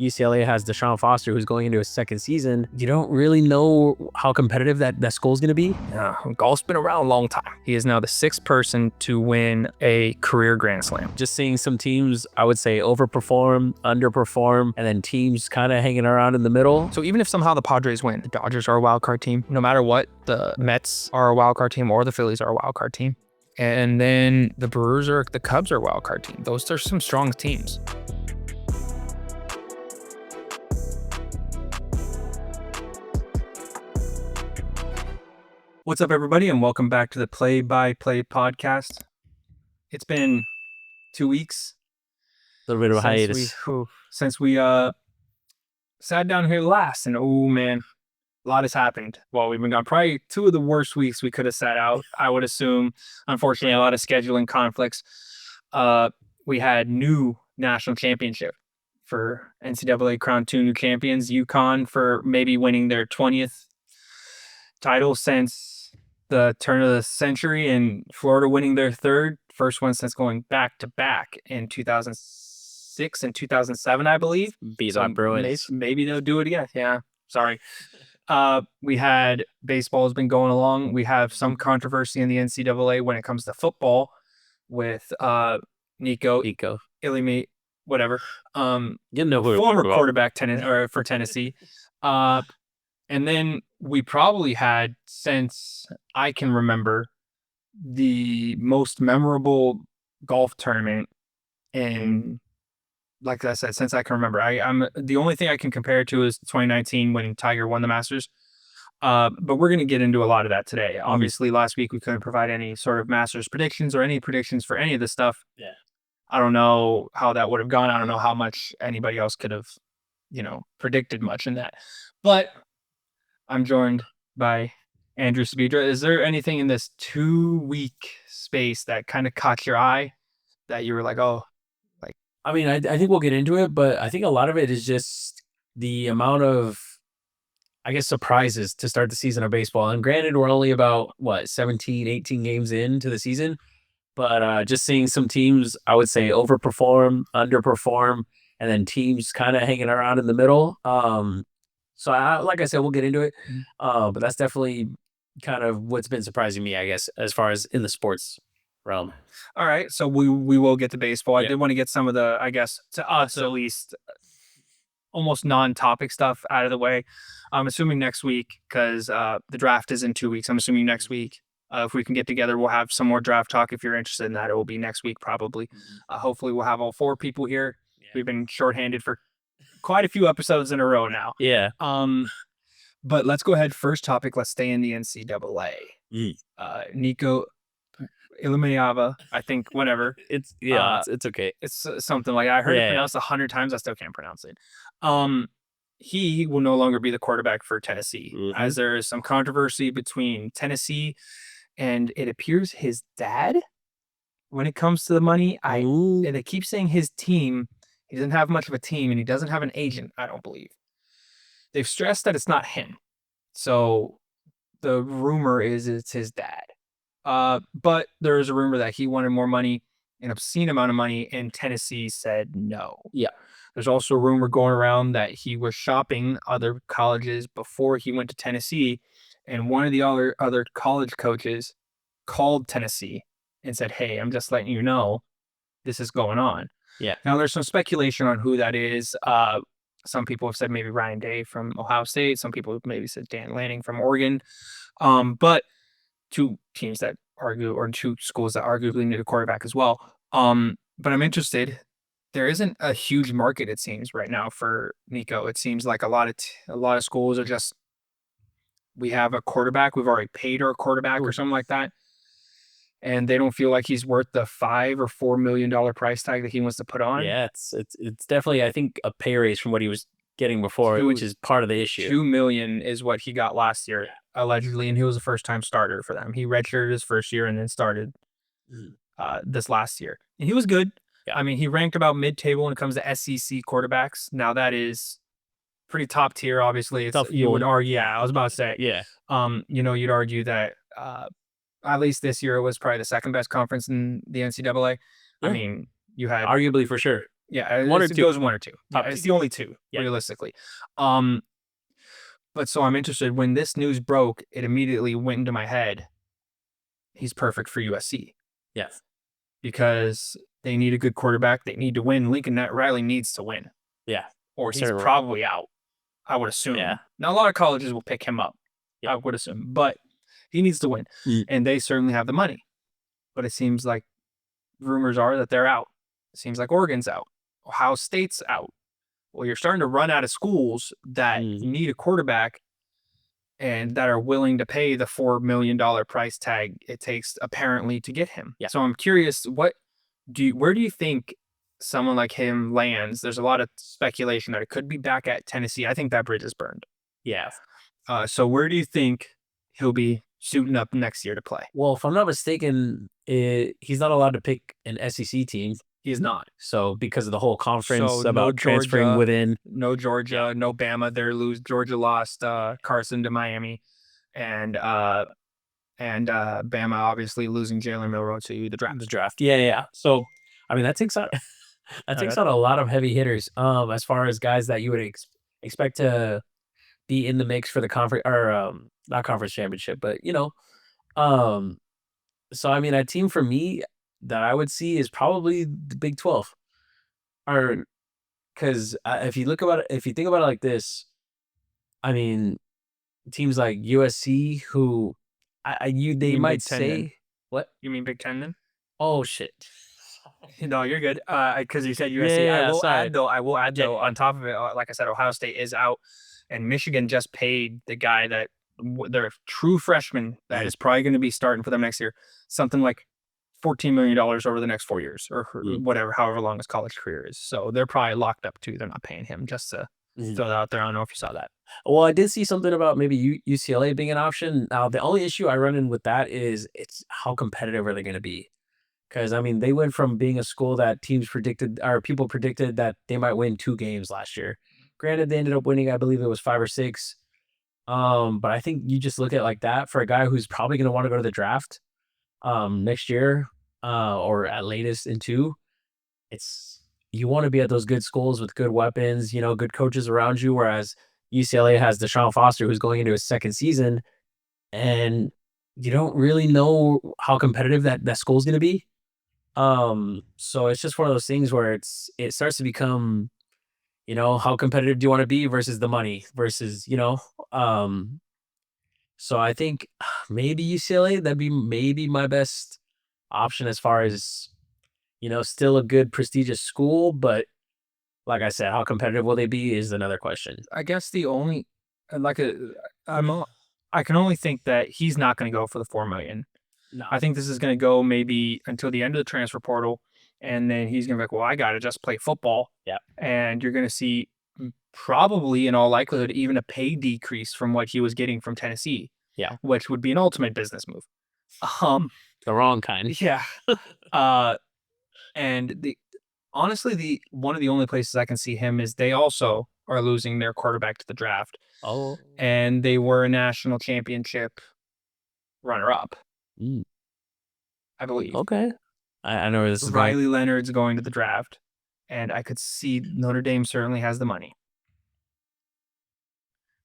UCLA has Deshaun Foster, who's going into his second season. You don't really know how competitive that school's going to be. Golf's been around a long time. He is now the 6th person to win a career Grand Slam. Just seeing some teams, I would say, overperform, underperform, and then teams kind of hanging around in the middle. So even if somehow the Padres win, the Dodgers are a wild card team. No matter what, the Mets are a wild card team or the Phillies are a wild card team. And then the the Cubs are a wild card team. Those are some strong teams. What's up, everybody, and welcome back to the Play by Play podcast. It's been 2 weeks. A little bit of a hiatus. Since we sat down here last, and oh man, a lot has happened while we've been gone. Probably 2 of the worst weeks we could have sat out, I would assume. Unfortunately, a lot of scheduling conflicts. We had new national championship for NCAA crowned 2 new champions. UConn for maybe winning their 20th title since the turn of the century, and Florida winning their 3rd, first one since going back to back in 2006 and 2007, I believe. Beat up Bruins. Maybe they'll do it again. Yeah, sorry. We had baseball has been going along. We have some controversy in the NCAA when it comes to football with Nico Lamaleava, whatever. You know who former quarterback for Tennessee. And then we probably had, since I can remember, the most memorable golf tournament in, like I said, since I can remember. I'm the only thing I can compare it to is 2019 when Tiger won the Masters. But we're going to get into a lot of that today. Obviously, last week we couldn't provide any sort of Masters predictions or any predictions for any of this stuff. Yeah. I don't know how that would have gone. I don't know how much anybody else could have, predicted much in that. But I'm joined by Andrew Sabidra. Is there anything in this 2-week space that kind of caught your eye that you were like, oh, like? I mean, I think we'll get into it, but I think a lot of it is just the amount of, I guess, surprises to start the season of baseball. And granted, we're only about, 17, 18 games into the season. But just seeing some teams, I would say, overperform, underperform, and then teams kind of hanging around in the middle. So, like I said, we'll get into it. But that's definitely kind of what's been surprising me, I guess, as far as in the sports realm. All right. So we will get to baseball. I did want to get some of the, I guess, to us at least, almost non-topic stuff out of the way. I'm assuming next week, because the draft is in 2 weeks. I'm assuming next week, if we can get together, we'll have some more draft talk. If you're interested in that, it will be next week probably. Hopefully we'll have all 4 people here. Yeah. We've been shorthanded for quite a few episodes in a row now. Yeah. But let's go ahead. First topic. Let's stay in the NCAA. Nico Lamaleava, I think, whatever. It's okay. It's something like I heard it pronounced 100 times. I still can't pronounce it. He will no longer be the quarterback for Tennessee, as there is some controversy between Tennessee and it appears his dad when it comes to the money. And they keep saying his team. He doesn't have much of a team, and he doesn't have an agent, I don't believe. They've stressed that it's not him. So the rumor is it's his dad. But there is a rumor that he wanted more money, an obscene amount of money, and Tennessee said no. Yeah. There's also a rumor going around that he was shopping other colleges before he went to Tennessee, and one of the other college coaches called Tennessee and said, hey, I'm just letting you know this is going on. Yeah. Now, there's some speculation on who that is. Some people have said maybe Ryan Day from Ohio State. Some people have maybe said Dan Lanning from Oregon. But 2 teams that argue, or 2 schools that arguably need a quarterback as well. But I'm interested. There isn't a huge market, it seems, right now for Nico. It seems like a lot of schools are just, we have a quarterback. We've already paid our quarterback or something like that. And they don't feel like he's worth the $5 or $4 million price tag that he wants to put on. Yeah, it's definitely, I think, a pay raise from what he was getting before, which is part of the issue. $2 million is what he got last year, allegedly, and he was a first-time starter for them. He redshirted his first year and then started this last year, and he was good. Yeah. I mean, he ranked about mid-table when it comes to SEC quarterbacks. Now that is pretty top tier. Obviously, it's tough. You would argue. Yeah, I was about to say. Yeah. You'd argue that. At least this year, it was probably the second best conference in the NCAA. Yeah. I mean, you had arguably for sure. Yeah, One or it two. goes one or two. Top Yeah, it's two. the only two, Yeah. realistically. But so I'm interested. When this news broke, it immediately went into my head. He's perfect for USC Yes. because they need a good quarterback. They need to win. Lincoln Riley needs to win, Yeah. or he's Certainly. probably out. I would assume. Yeah. Now a lot of colleges will pick him up. Yeah. I would assume, but he needs to win, and they certainly have the money. But it seems like rumors are that they're out. It seems like Oregon's out. Ohio State's out. Well, you're starting to run out of schools that need a quarterback and that are willing to pay the $4 million price tag it takes apparently to get him. Yeah. So I'm curious, where do you think someone like him lands? There's a lot of speculation that it could be back at Tennessee. I think that bridge is burned. Yeah. So where do you think he'll be suiting up next year to play? Well, if I'm not mistaken, he's not allowed to pick an SEC team. He is not. So because of the whole conference So about transferring within. No Georgia, no Bama. Georgia lost Carson to Miami, and Bama obviously losing Jalen Milroe to the draft. The draft. Yeah. So I mean that takes out a lot of heavy hitters. As far as guys that you would expect to be in the mix for the conference or not conference championship, but so I mean a team for me that I would see is probably the Big 12. Or because if you think about it like this, I mean teams like USC who they might say what? You mean Big Ten then? Oh shit. No, you're good. Because you said USC. Yeah, I will add though on top of it. Like I said, Ohio State is out, and Michigan just paid the guy that their true freshman that is probably going to be starting for them next year, something like $14 million over the next 4 years or whatever, however long his college career is. So they're probably locked up too. They're not paying him, just to throw that out there. I don't know if you saw that. Well, I did see something about maybe UCLA being an option. Now, the only issue I run in with that is it's how competitive are they going to be? Because I mean, they went from being a school that people predicted that they might win 2 games last year. Granted, they ended up winning, I believe it was 5 or 6. But I think you just look at like that for a guy who's probably going to want to go to the draft next year, or at latest in 2. You want to be at those good schools with good weapons, good coaches around you. Whereas UCLA has Deshaun Foster, who's going into his 2nd season, and you don't really know how competitive that school's going to be. So it's just one of those things where it starts to become, how competitive do you want to be versus the money versus, so I think maybe UCLA, that'd be maybe my best option as far as, still a good prestigious school, but like I said, how competitive will they be is another question. I guess the only I can only think that he's not going to go for the $4 million. No. I think this is going to go maybe until the end of the transfer portal, and then he's going to be like, well, I got to just play football. Yeah. And you're going to see probably in all likelihood even a pay decrease from what he was getting from Tennessee. Yeah. Which would be an ultimate business move. The wrong kind. Yeah. And honestly, one of the only places I can see him is they also are losing their quarterback to the draft. Oh. And they were a national championship runner-up. I believe. Okay. I know where this is Riley Leonard's going to the draft, and I could see Notre Dame certainly has the money.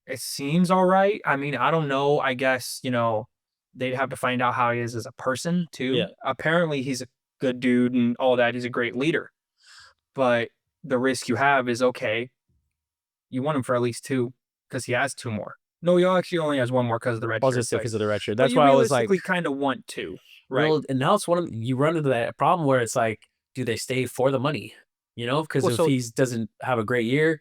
It seems all right. I mean, I don't know. I guess, they'd have to find out how he is as a person, too. Yeah. Apparently, he's a good dude and all that. He's a great leader. But the risk you have is, okay, you want him for at least 2 because he has 2 more. No, he actually only has 1 more because of the red shirt. Because of the red shirt. That's why I was like, you kind of want 2, right? Well, and now it's you run into that problem where it's like, do they stay for the money? Because if he doesn't have a great year,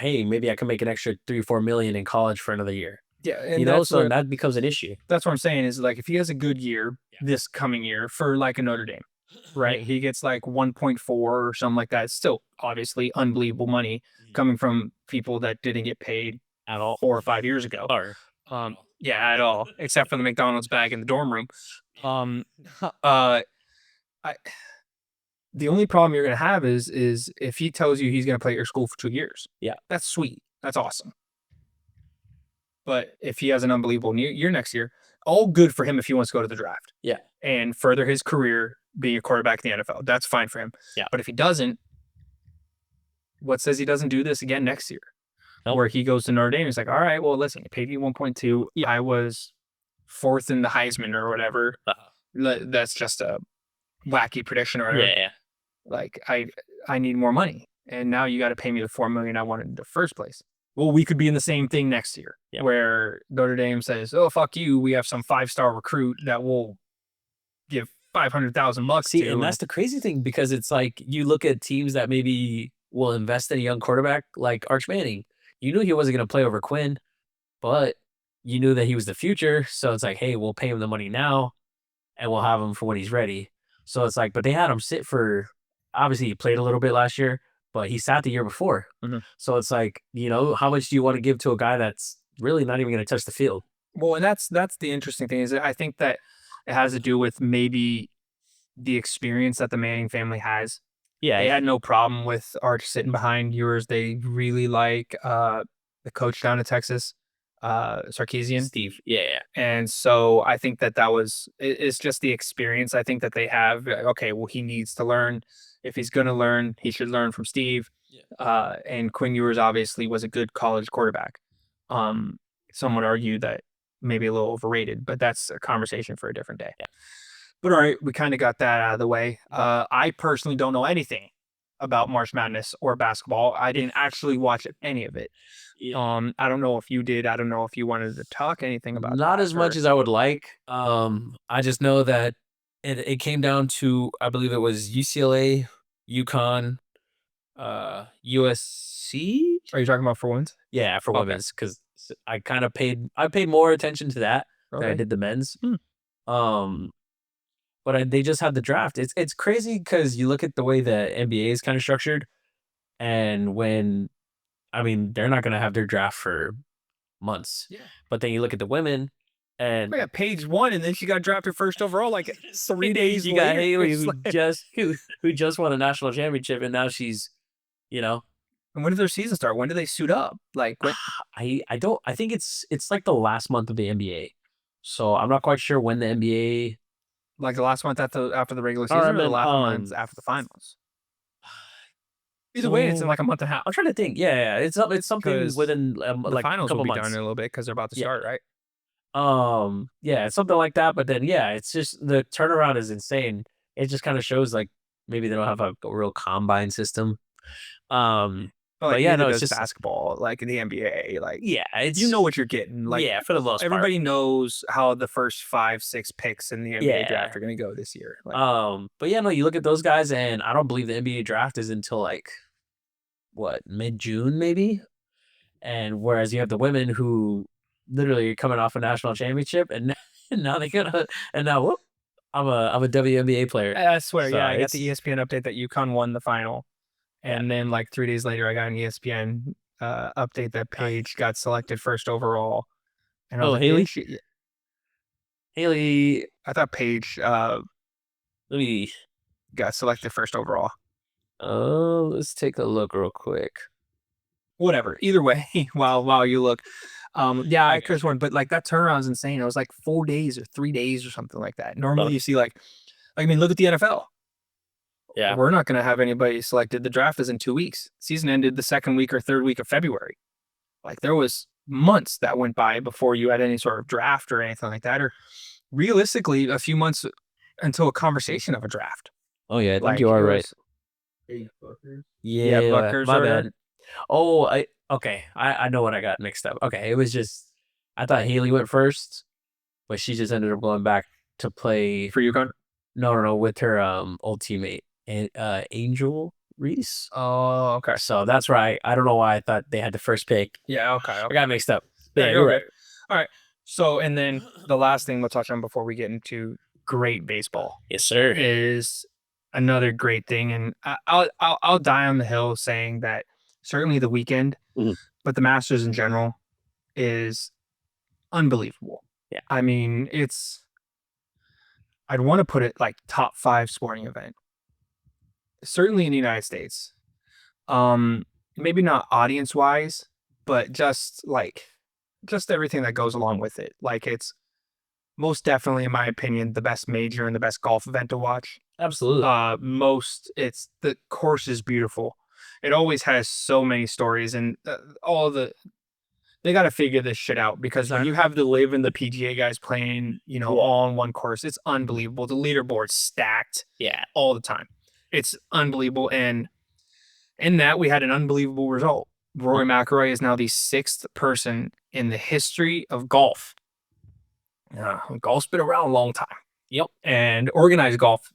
hey, maybe I can make an extra 3-4 million in college for another year. Yeah, and so that becomes an issue. That's what I'm saying is like if he has a good year this coming year for like a Notre Dame, right? He gets like 1.4 or something like that. It's still obviously unbelievable money coming from people that didn't get paid at all 4 or 5 years ago. Yeah, at all, except for the McDonald's bag in the dorm room. The only problem you're gonna have is if he tells you he's gonna play at your school for 2 years. Yeah, that's sweet. That's awesome. But if he has an unbelievable year next year, all good for him if he wants to go to the draft. Yeah, and further his career being a quarterback in the NFL. That's fine for him. Yeah, but if he doesn't, what says he doesn't do this again next year? Nope. Where he goes to Notre Dame. He's like, all right, well, listen, you paid me 1.2. Yeah. I was fourth in the Heisman or whatever. That's just a wacky prediction or whatever. Yeah. Like, I need more money. And now you got to pay me the $4 million I wanted in the first place. Well, we could be in the same thing next year, where Notre Dame says, "Oh, fuck you, we have some 5-star recruit that will give $500,000 See, to." and that's the crazy thing, because it's like you look at teams that maybe will invest in a young quarterback like Arch Manning. You knew he wasn't going to play over Quinn, but you knew that he was the future. So it's like, hey, we'll pay him the money now and we'll have him for when he's ready. So it's like, but they had him sit for, obviously he played a little bit last year, but he sat the year before. So it's like, how much do you want to give to a guy that's really not even going to touch the field? Well, and that's the interesting thing, is that I think that it has to do with maybe the experience that the Manning family has. Yeah. They had no problem with Arch sitting behind yours. They really like the coach down in Texas, Sarkisian. Steve. Yeah. And so I think that it's just the experience I think that they have. Okay, well, he needs to learn. If he's going to learn, he should learn from Steve. And Quinn Ewers obviously was a good college quarterback. Some would argue that maybe a little overrated, but that's a conversation for a different day. But all right, we kind of got that out of the way. I personally don't know anything about March Madness or basketball. I didn't actually watch any of it. I don't know if you did. I don't know if you wanted to talk anything about Not as much as I would like. I just know that it came down to, I believe it was UCLA, UConn, USC. Are you talking about for women's? Yeah, for women's, because I paid more attention to that than I did the men's. But they just had the draft. It's crazy because you look at the way the NBA is kind of structured, and they're not going to have their draft for months. Yeah. But then you look at the women, and we got Paige won, and then she got drafted first overall like 3 days you later. got Haley, who just won a national championship, and now she's, And when did their season start? When do they suit up? Like, when? I think it's like the last month of the NBA, so I'm not quite sure when the NBA. Like the last month after the regular season, or the last month after the finals. Either way, it's in like a month and a half. I'm trying to think. Yeah, it's something within the finals will be months. done in a little bit because they're about to start, right? Yeah, it's something like that. But then, yeah, it's just the turnaround is insane. It just kind of shows like maybe they don't have a real combine system. But yeah, no, it's just basketball, like in the NBA. Like, yeah, it's, you know what you're getting. Like, yeah, for the most part, everybody knows how the first 5-6 picks in the NBA draft are going to go this year. Like, but yeah, no, you look at those guys, and I don't believe the NBA draft is until like mid-June maybe. And whereas you have the women who literally are coming off a national championship, and now whoop, I'm a WNBA player. I swear, so I got the ESPN update that UConn won the final. And then like 3 days later, I got an ESPN update that Paige got selected first overall. And I was like, Haley? Haley. I thought Paige got selected first overall. Let's take a look real quick. Whatever. Either way, while you look. I could have sworn, but like that turnaround is insane. It was like 4 days or 3 days or something like that. Normally you see look at the NFL. Yeah, we're not going to have anybody selected. The draft is in 2 weeks. Season ended the second week or third week of February. Like there was months that went by before you had any sort of draft or anything like that, or realistically a few months until a conversation of a draft. Oh yeah, I think you are right. Yeah, Buckers. My bad. Oh, I know what I got mixed up. Okay, it was just I thought Haley went first, but she just ended up going back to play for UConn. No, with her old teammate. Angel Reese. Oh, okay. So that's right. I don't know why I thought they had the first pick. Yeah, okay. I got mixed up. Yeah, you're right. All right. So, and then the last thing we'll touch on before we get into great baseball. Yes, sir. Is another great thing, and I'll die on the hill saying that certainly the weekend, but the Masters in general is unbelievable. Yeah. I mean, I'd want to put it like top 5 sporting event. Certainly in the United States. Maybe not audience wise, but just everything that goes along with it. Like it's most definitely, in my opinion, the best major and the best golf event to watch. Absolutely. The course is beautiful. It always has so many stories, and they got to figure this shit out, because when you have the LIV and the PGA guys playing, all on one course, it's unbelievable. The leaderboard's stacked, all the time. It's unbelievable, and in that we had an unbelievable result. Rory McIlroy is now the 6th person in the history of golf. Golf's been around a long time. Yep. And organized golf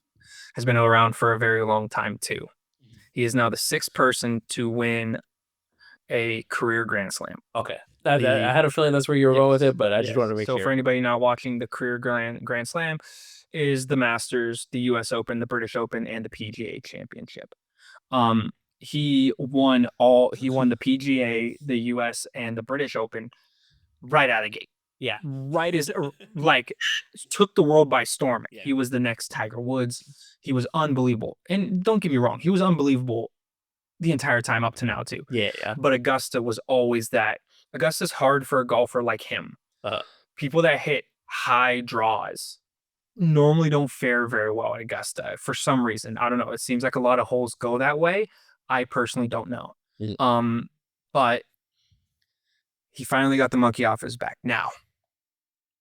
has been around for a very long time too. He is now the 6th person to win a career Grand Slam. Okay. I had a feeling that's where you were going with it, but I just wanted to make sure. So for anybody not watching, the career Grand Slam is the Masters, the US Open, the British Open, and the PGA Championship. He won the PGA, the US, and the British Open right out of the gate. Yeah. Right as took the world by storm. Yeah. He was the next Tiger Woods. He was unbelievable. And don't get me wrong, he was unbelievable the entire time up to now too. Yeah. But Augusta was always that. Augusta's hard for a golfer like him. People that hit high draws normally don't fare very well at Augusta for some reason. I don't know. It seems like a lot of holes go that way. I personally don't know. But he finally got the monkey off his back. Now,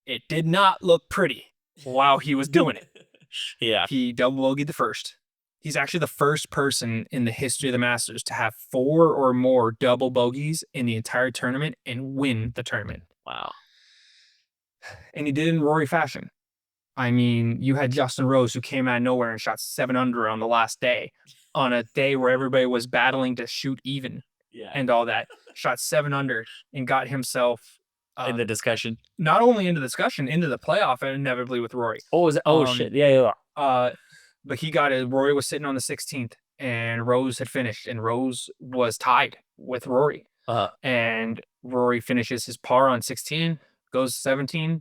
it did not look pretty while he was doing it. Yeah. He double bogeyed the first. He's actually the first person in the history of the Masters to have 4 or more double bogeys in the entire tournament and win the tournament. Wow. And he did it in Rory fashion. I mean, you had Justin Rose, who came out of nowhere and shot 7 under on the last day, on a day where everybody was battling to shoot even and all that. Shot 7 under and got himself in the discussion. Not only into the discussion, into the playoff, and inevitably with Rory. Shit. Yeah. But he got it. Rory was sitting on the 16th, and Rose had finished, and Rose was tied with Rory. And Rory finishes his par on 16, goes 17,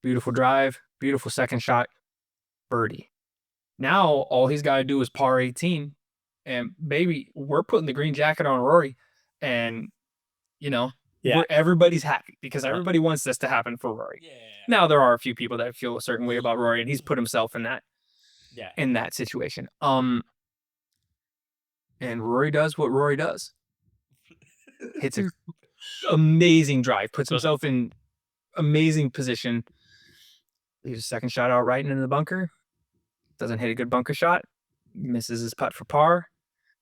beautiful drive, beautiful second shot, birdie. Now all he's got to do is par 18, and baby, we're putting the green jacket on Rory, and everybody's happy because everybody wants this to happen for Rory. Yeah. Now there are a few people that feel a certain way about Rory, and he's put himself in that. In that situation. And Rory does what Rory does. Hits an amazing drive, puts himself in amazing position, leaves a second shot out right into the bunker, doesn't hit a good bunker shot, misses his putt for par,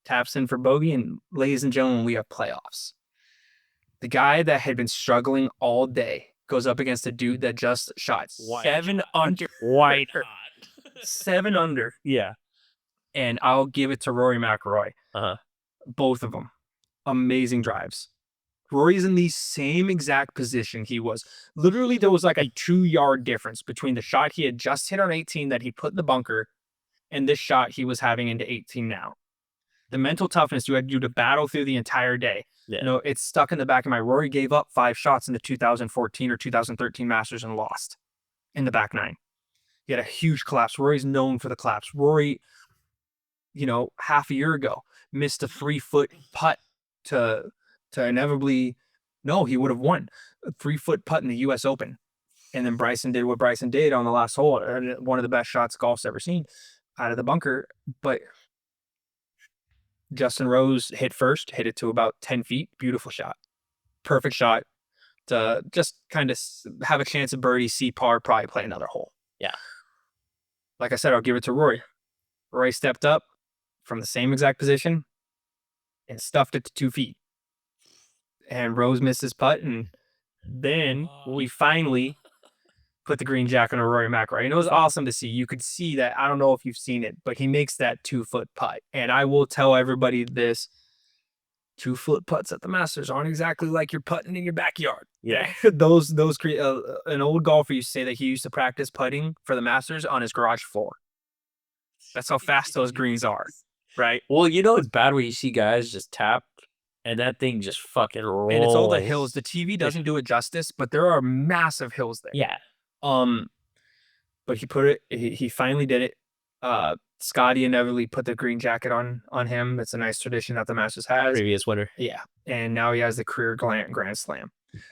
taps in for bogey, and ladies and gentlemen, we have playoffs. The guy that had been struggling all day goes up against a dude that just shot 7 under. White hot. 7 under. Yeah. And I'll give it to Rory McIlroy. Both of them. Amazing drives. Rory's in the same exact position he was. Literally, there was like a 2-yard difference between the shot he had just hit on 18 that he put in the bunker and this shot he was having into 18 now. The mental toughness you had to do to battle through the entire day. Yeah. It's stuck in the back of my. Rory gave up 5 shots in the 2014 or 2013 Masters and lost in the back 9. He had a huge collapse. Rory's known for the collapse. Rory, half a year ago, missed a 3-foot putt to inevitably, he would have won a 3-foot putt in the US Open. And then Bryson did what Bryson did on the last hole. One of the best shots golf's ever seen out of the bunker. But Justin Rose hit first, hit it to about 10 feet. Beautiful shot. Perfect shot to just kind of have a chance of birdie, see par, probably play another hole. Yeah. Like I said, I'll give it to Rory. Rory stepped up from the same exact position and stuffed it to 2 feet. And Rose missed his putt, and then we finally put the green jacket on Rory McIlroy. And it was awesome to see. You could see that. I don't know if you've seen it, but he makes that 2-foot putt. And I will tell everybody this. 2-foot putts at the Masters aren't exactly like you're putting in your backyard. Yeah. those an old golfer used to say that he used to practice putting for the Masters on his garage floor. That's how fast those greens are, right? Well, it's bad when you see guys just tap and that thing just fucking rolls. And it's all the hills. The TV doesn't do it justice, but there are massive hills there. Yeah. But he finally did it. Scotty inevitably put the green jacket on him. It's a nice tradition that the Masters has. Previous winner. Yeah. And now he has the career Grand Slam.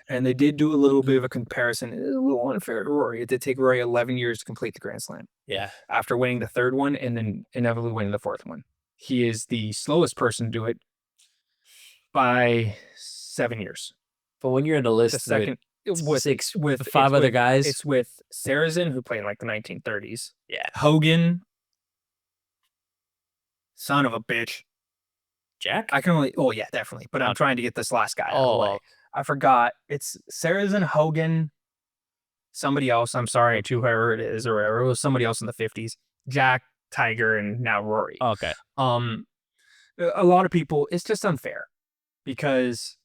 And they did do a little bit of a comparison. It was a little unfair to Rory. It did take Rory 11 years to complete the Grand Slam. Yeah. After winning the 3rd one and then inevitably winning the 4th one. He is the slowest person to do it by 7 years. But when you're in a list The second with five other guys, it's with Sarazen, who played in like the 1930s. Yeah. Hogan, son of a bitch. Jack. I can only. Oh yeah, definitely. But I'm trying to get this last guy out of the way. Oh, I forgot. It's Sarazen, Hogan, somebody else. I'm sorry to whoever it is or whatever. It was somebody else in the 50s. Jack, Tiger, and now Rory. okay. A lot of people. It's just unfair because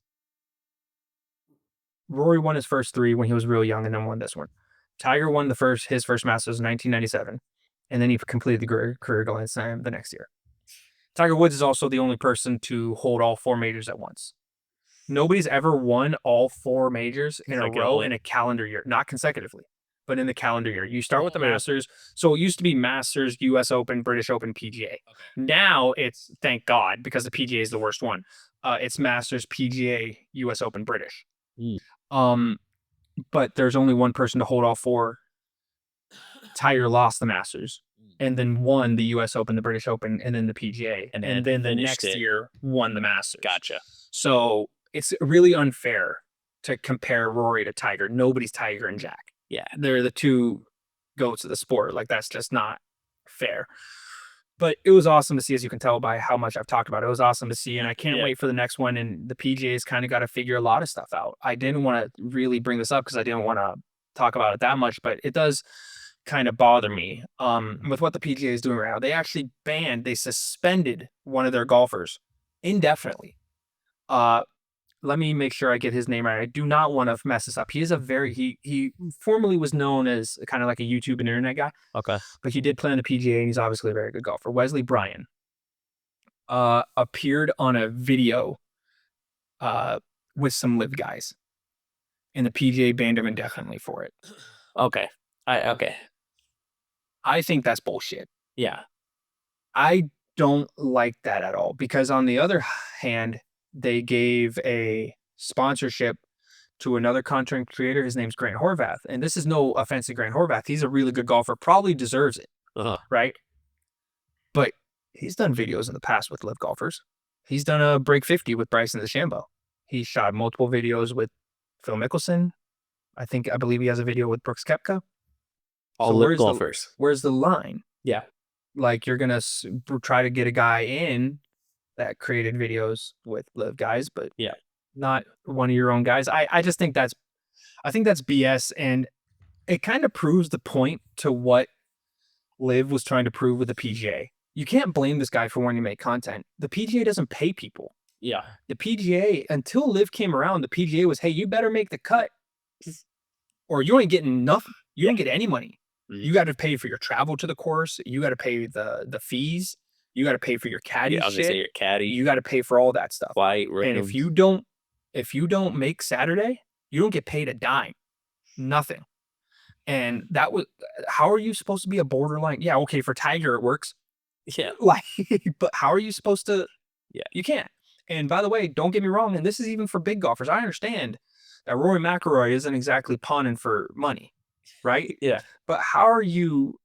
Rory won his first 3 when he was real young and then won this one. Tiger won his first Masters in 1997, and then he completed the career Grandslam the next year. Tiger Woods is also the only person to hold all 4 majors at once. Nobody's ever won all 4 majors in a row in a calendar year, not consecutively, but in the calendar year. You start with the Masters. So it used to be Masters, US Open, British Open, PGA. Okay. Now it's, thank God, because the PGA is the worst one. It's Masters, PGA, US Open, British. But there's only one person to hold all 4. Tiger lost the Masters and then won the US Open, the British Open, and then the PGA. And then the next year won the Masters. Gotcha. So it's really unfair to compare Rory to Tiger. Nobody's Tiger and Jack. Yeah. They're the 2 goats of the sport. Like, that's just not fair. But it was awesome to see, as you can tell by how much I've talked about it. It was awesome to see, and I can't wait for the next one. And the PGA's kind of got to figure a lot of stuff out. I didn't want to really bring this up because I didn't want to talk about it that much, but it does kind of bother me with what the PGA is doing right now. They actually they suspended one of their golfers indefinitely. Let me make sure I get his name right. I do not want to mess this up. He is he formerly was known as kind of like a YouTube and internet guy. Okay. But he did play on the PGA, and he's obviously a very good golfer. Wesley Bryan appeared on a video with some live guys, and the PGA banned him indefinitely for it. Okay. I think that's bullshit. Yeah. I don't like that at all, because on the other hand, they gave a sponsorship to another content creator. His name's Grant Horvath. And this is no offense to Grant Horvath. He's a really good golfer, probably deserves it. Right? But he's done videos in the past with live golfers. He's done a break 50 with Bryson DeChambeau. He shot multiple videos with Phil Mickelson. I believe he has a video with Brooks Koepka. All live golfers. Where's the line? Yeah. Like, you're going to try to get a guy in that created videos with live guys, but not one of your own guys. I just think that's BS, and it kind of proves the point to what live was trying to prove with the PGA. You can't blame this guy for wanting to make content. The PGA doesn't pay people. Yeah. The PGA, until live came around, the PGA was, hey, you better make the cut, or you ain't getting nothing. You don't get any money. You got to pay for your travel to the course. You got to pay the fees. You got to pay for your caddy I was gonna say your caddy. You got to pay for all that stuff. Flight, and if you don't make Saturday, you don't get paid a dime. Nothing. And that was, how are you supposed to be a borderline? Yeah, okay, for Tiger it works. Yeah. Like, but how are you supposed to? Yeah. You can't. And by the way, don't get me wrong, and this is even for big golfers. I understand that Rory McIlroy isn't exactly punning for money, right? Yeah. But how are you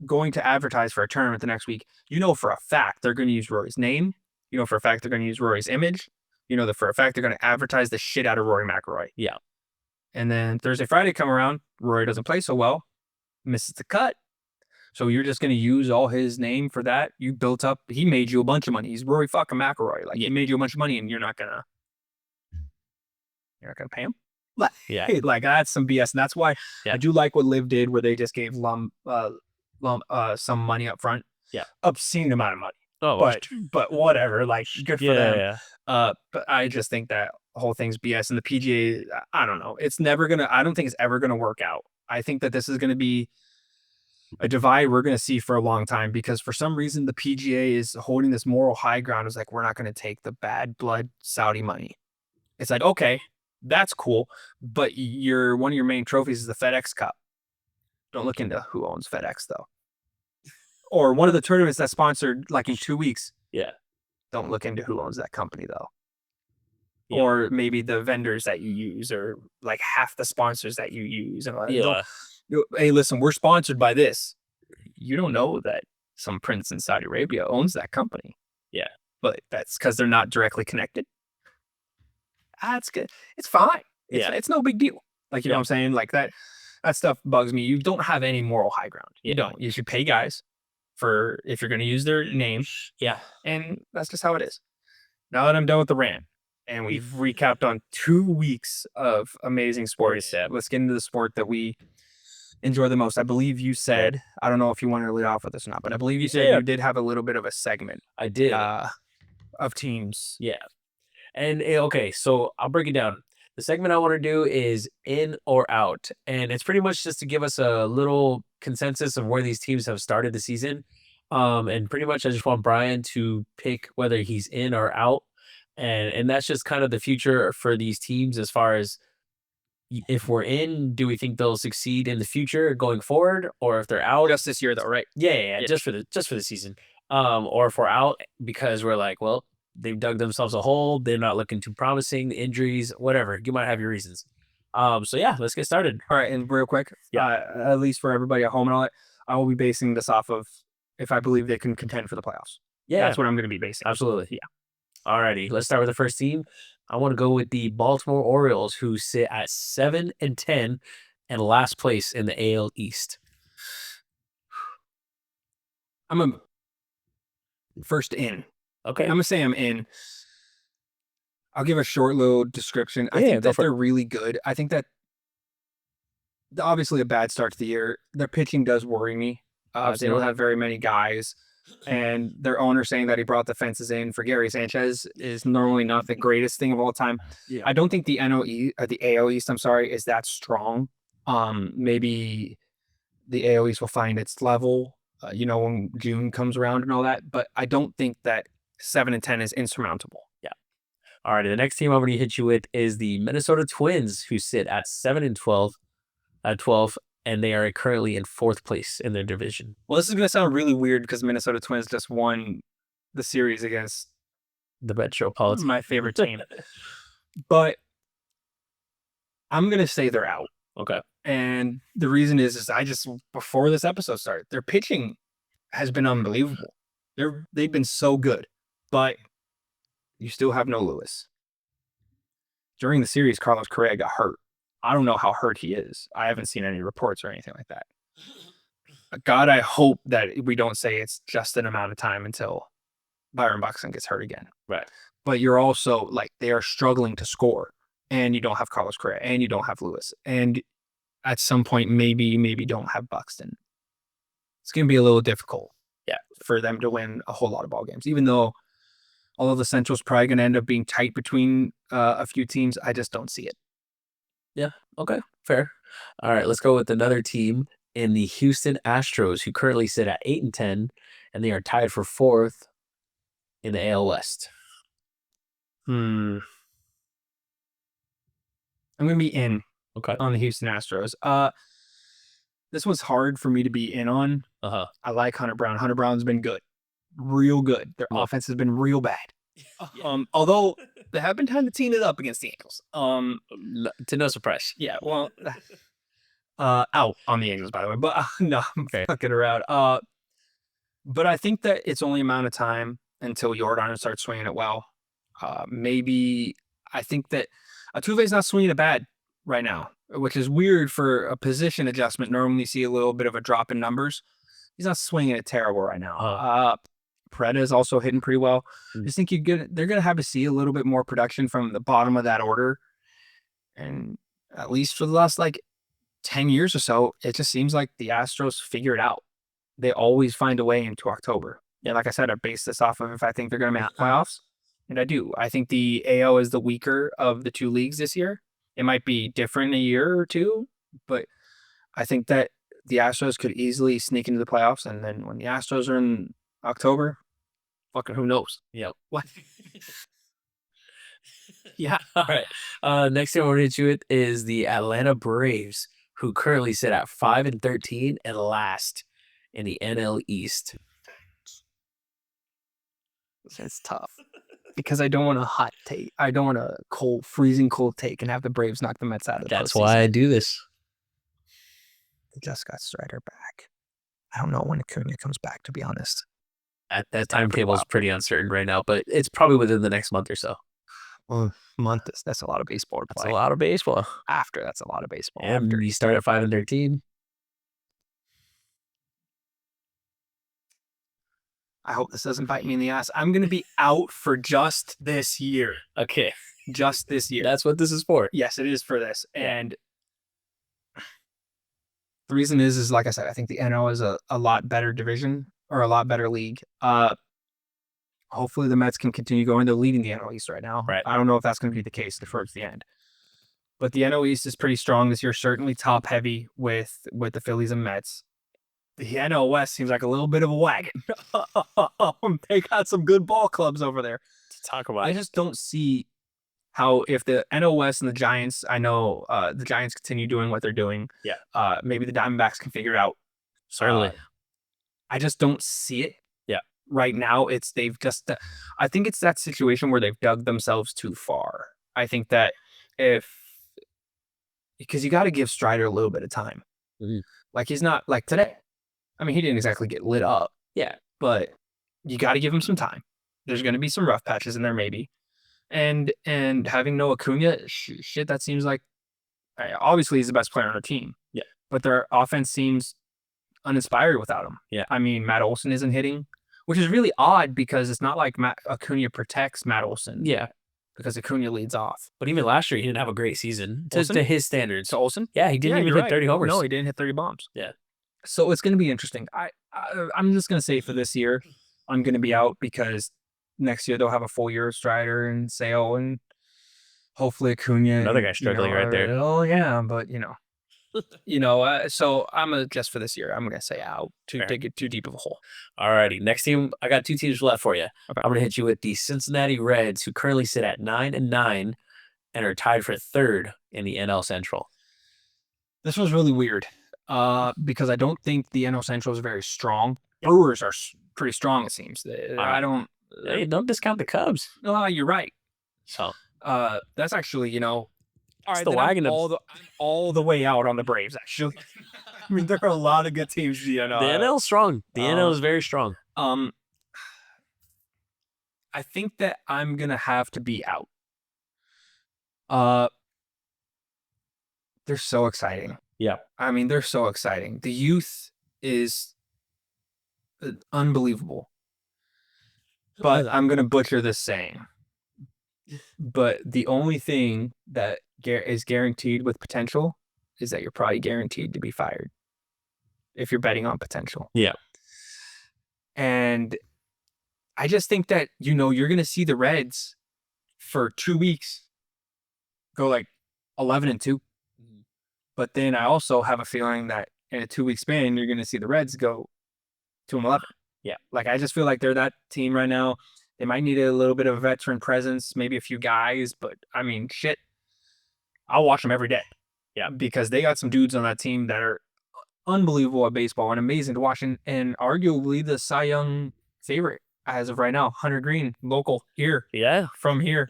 going to advertise for a tournament the next week? You know for a fact they're going to use Rory's name. You know for a fact they're going to use Rory's image. You know that for a fact they're going to advertise the shit out of Rory McIlroy. Yeah. And then Thursday, Friday come around, Rory doesn't play so well, misses the cut. So you're just going to use all his name for that? You built up, he made you a bunch of money. He's Rory fucking McIlroy. Like, he made you a bunch of money, and you're not going to pay him? Like, that's some BS. And that's why I do like what Liv did, where they just gave some money up front. Yeah. Obscene amount of money. Oh, but whatever, like, good for them. Yeah. But I just think that whole thing's BS. And the PGA, I don't know. I don't think it's ever gonna work out. I think that this is gonna be a divide we're gonna see for a long time, because for some reason the PGA is holding this moral high ground. It's like, we're not gonna take the bad blood Saudi money. It's like, okay, that's cool, but one of your main trophies is the FedEx Cup. Don't look into who owns FedEx though. Or one of the tournaments that's sponsored like in 2 weeks. Yeah. Don't look into who owns that company though. Yeah. Or maybe the vendors that you use, or like half the sponsors that you use. And like, hey, listen, we're sponsored by this. You don't know that some prince in Saudi Arabia owns that company. Yeah. but that's because they're not directly connected. That's good. It's fine. It's no big deal. Like, you know what I'm saying? Like that stuff bugs me. You don't have any moral high ground. You don't. You should pay guys for if you're going to use their name. Yeah. And that's just how it is. Now that I'm done with the rant and we've recapped on 2 weeks of amazing sports, let's get into the sport that we enjoy the most. I believe you said, I don't know if you wanted to lead off with this or not, but I believe you said you did have a little bit of a segment. I did. Of teams. Yeah. And okay, so I'll break it down. The segment I want to do is in or out. And it's pretty much just to give us a little consensus of where these teams have started the season. And pretty much I just want Brian to pick whether he's in or out. And that's just kind of the future for these teams as far as if we're in, do we think they'll succeed in the future going forward? Or if they're out. Just this year though, right? Yeah. Just for the season. Or if we're out because we're like, well, they've dug themselves a hole. They're not looking too promising. Injuries, whatever. You might have your reasons. So yeah, let's get started. All right, and real quick, at least for everybody at home and all that, I will be basing this off of if I believe they can contend for the playoffs. Yeah, that's what I'm going to be basing. Absolutely. Yeah. Alrighty, let's start with the first team. I want to go with the Baltimore Orioles, who sit at 7-10 and last place in the AL East. I'm a first in. Okay. I'm going to say I'm in. I'll give a short little description. I think that they're really good. I think that obviously a bad start to the year. Their pitching does worry me. They don't have very many guys. And their owner saying that he brought the fences in for Gary Sanchez is normally not the greatest thing of all time. Yeah. I don't think the AL East, is that strong. Maybe the AL East will find its level, when June comes around and all that. But I don't think that 7-10 is insurmountable. Yeah. All right. The next team I'm going to hit you with is the Minnesota Twins, who sit at 7-12 at 12. And they are currently in 4th place in their division. Well, this is going to sound really weird because Minnesota Twins just won the series against the Metropolitans, my favorite team. But I'm going to say they're out. Okay. And the reason is before this episode started, their pitching has been unbelievable. They've been so good. But you still have no Lewis. During the series, Carlos Correa got hurt. I don't know how hurt he is. I haven't seen any reports or anything like that. God, I hope that we don't say it's just an amount of time until Byron Buxton gets hurt again. Right. But you're also they are struggling to score, and you don't have Carlos Correa, and you don't have Lewis, and at some point maybe don't have Buxton. It's going to be a little difficult, for them to win a whole lot of ball games. Even though, although the Central's probably going to end up being tight between a few teams, I just don't see it. Yeah. Okay. Fair. All right. Let's go with another team in the Houston Astros, who currently sit at 8-10, and they are tied for 4th in the AL West. I'm going to be in on the Houston Astros. This was hard for me to be in on. I like Hunter Brown. Hunter Brown's been good. Real good. Their offense has been real bad. Although they have been trying to team it up against the Angels. To no surprise. Yeah, well, out on the Angels, by the way. But no, I'm fucking around. But I think that it's only a amount of time until Jordan starts swinging it well. Maybe I think that Altuve's not swinging it bad right now, which is weird for a position adjustment. Normally see a little bit of a drop in numbers. He's not swinging it terrible right now. Preda is also hitting pretty well. I just think they're going to have to see a little bit more production from the bottom of that order. And at least for the last 10 years or so, it just seems like the Astros figure it out. They always find a way into October. Yeah, like I said, I base this off of if I think they're going to make the playoffs. And I do. I think the AL is the weaker of the two leagues this year. It might be different in a year or two, but I think that the Astros could easily sneak into the playoffs. And then when the Astros are in October, fucking who knows? Yep. What? Yeah. All right. Next thing I want to hit you with is the Atlanta Braves, who currently sit at 5-13 and last in the NL East. That's tough. Because I don't want a hot take. I don't want a freezing cold take and have the Braves knock the Mets out of the That's why I do this. They just got Strider back. I don't know when Acuna comes back, to be honest. That timetable is pretty uncertain right now, but it's probably within the next month or so. Well, that's a lot of baseball to play. That's a lot of baseball. That's a lot of baseball. And you start at 5-13. I hope this doesn't bite me in the ass. I'm going to be out for just this year. Okay. Just this year. That's what this is for. Yes, it is for this. Yeah. And the reason is like I said, I think the NL is a lot better division or a lot better league. Hopefully the Mets can continue going. They're leading the NL East right now. Right. I don't know if that's going to be the case towards the end. But the NL East is pretty strong this year, certainly top heavy with the Phillies and Mets. The NL West seems like a little bit of a wagon. They got some good ball clubs over there to talk about. I just don't see how, if the NL West and the Giants, I know the Giants continue doing what they're doing. Yeah. Maybe the Diamondbacks can figure it out. Certainly. I just don't see it. Yeah. Right now, I think it's that situation where they've dug themselves too far. I think that because you got to give Strider a little bit of time. Mm-hmm. Like, he's not like today. I mean, he didn't exactly get lit up. Yeah. But you got to give him some time. There's going to be some rough patches in there, maybe. And having no Acuna, shit, that seems like, obviously he's the best player on our team. Yeah. But their offense seems uninspired without him. Yeah. I mean, Matt Olson isn't hitting, which is really odd because it's not like Acuna protects Matt Olson. Yeah. Because Acuna leads off. But even last year, he didn't have a great season to his standards. To Olson? Yeah, he didn't even hit 30 homers. No, he didn't hit 30 bombs. Yeah. So it's going to be interesting. I'm just going to say for this year, I'm going to be out because next year they'll have a full year of Strider and Sale and hopefully Acuna. Another guy struggling right there. Oh, yeah, but so just for this year, I'm going to say out to dig too deep of a hole. All righty. Next team, I got 2 teams left for you. Okay. I'm going to hit you with the Cincinnati Reds, who currently sit at 9-9 and are tied for 3rd in the NL Central. This was really weird because I don't think the NL Central is very strong. Brewers are pretty strong, it seems. Hey, don't discount the Cubs. No, you're right. So that's actually, all right, the wagon I'm all the way out on the Braves, actually. I mean, there are a lot of good teams. The NL is strong. The NL is very strong. I think that I'm going to have to be out. They're so exciting. Yeah. I mean, they're so exciting. The youth is unbelievable. But I'm going to butcher this saying. But the only thing that is guaranteed with potential is that you're probably guaranteed to be fired if you're betting on potential. Yeah. And I just think that, you're going to see the Reds for 2 weeks go like 11-2. But then I also have a feeling that in a 2-week span, you're going to see the Reds go 2-11. Yeah. Like, I just feel like they're that team right now. They might need a little bit of a veteran presence, maybe a few guys, but I mean, shit, I'll watch them every day. Yeah. Because they got some dudes on that team that are unbelievable at baseball and amazing to watch, and arguably the Cy Young favorite as of right now, Hunter Green, local here. Yeah. From here.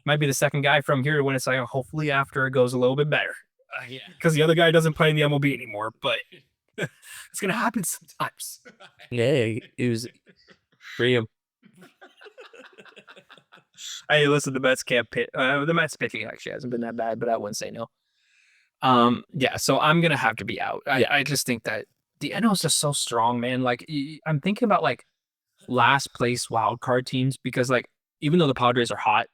Might be the second guy from here to win a Cy Young, hopefully after it goes a little bit better. Yeah. Because the other guy doesn't play in the MLB anymore, but it's going to happen sometimes. Yeah, it was free him. Hey, listen, the Mets can't pitch. The Mets pitching actually hasn't been that bad, but I wouldn't say no. Yeah, so I'm gonna have to be out. I just think that the NL is just so strong, man. Like, I'm thinking about like last place wild card teams because like even though the Padres are hot,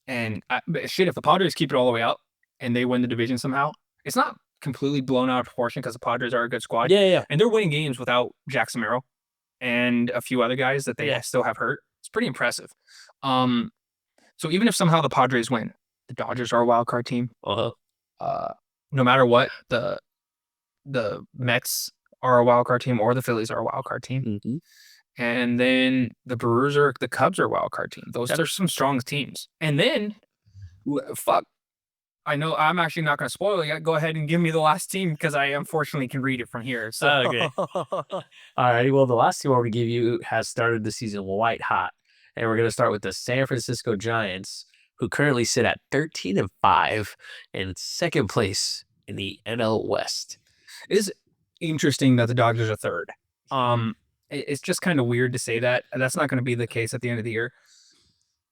and if the Padres keep it all the way up and they win the division somehow, it's not completely blown out of proportion because the Padres are a good squad. Yeah. And they're winning games without Jackson Merrill and a few other guys that they still have hurt. It's pretty impressive. So even if somehow the Padres win, the Dodgers are a wild card team. Uh-huh. No matter what, the Mets are a wild card team or the Phillies are a wild card team. Mm-hmm. And then the Cubs are a wild card team. Those are some strong teams. And then, I know I'm actually not going to spoil it yet. Go ahead and give me the last team because I unfortunately can read it from here. So. Okay. All right. Well, the last team we're going to give you has started the season white hot. And we're going to start with the San Francisco Giants, who currently sit at 13-5 in second place in the NL West. It is interesting that the Dodgers are third. it's just kind of weird to say that. That's not going to be the case at the end of the year.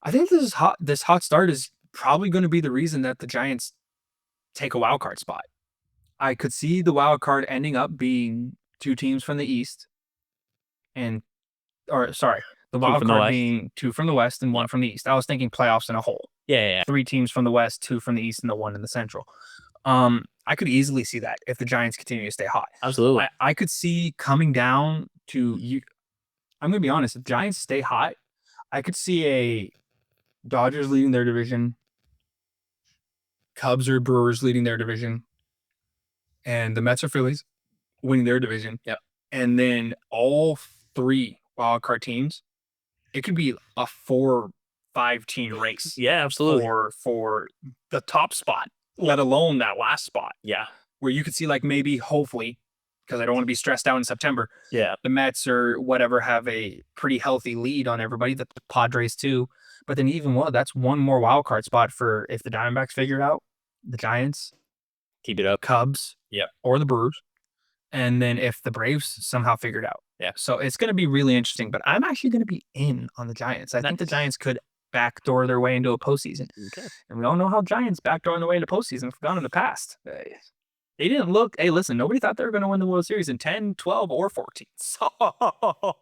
I think this hot start is probably going to be the reason that the Giants take a wild card spot. I could see the wild card ending up being two teams from the East and the wild card being two from the West and one from the East. I was thinking playoffs in a whole. Yeah. 3 teams from the West, 2 from the East, and the 1 in the Central. I could easily see that if the Giants continue to stay hot. Absolutely. I could see coming down to you. I'm going to be honest. If Giants stay hot, I could see a Dodgers leading their division, Cubs or Brewers leading their division, and the Mets or Phillies winning their division. Yep. And then all 3 wild card teams, it could be a 4-5 team race. Yeah, absolutely. For the top spot, let alone that last spot. Yeah. Where you could see like maybe, hopefully, because I don't want to be stressed out in September. Yeah. The Mets or whatever have a pretty healthy lead on everybody. The Padres too. But then even that's one more wild card spot for if the Diamondbacks figure it out, the Giants, keep it up, Cubs, or the Brewers. And then if the Braves somehow figure it out. Yeah. So it's going to be really interesting. But I'm actually going to be in on the Giants. I think the Giants could backdoor their way into a postseason. Okay. And we all know how Giants backdooring their way into postseason have gone in the past. They didn't look. Hey, listen, nobody thought they were going to win the World Series in 10, 12, or 14. So,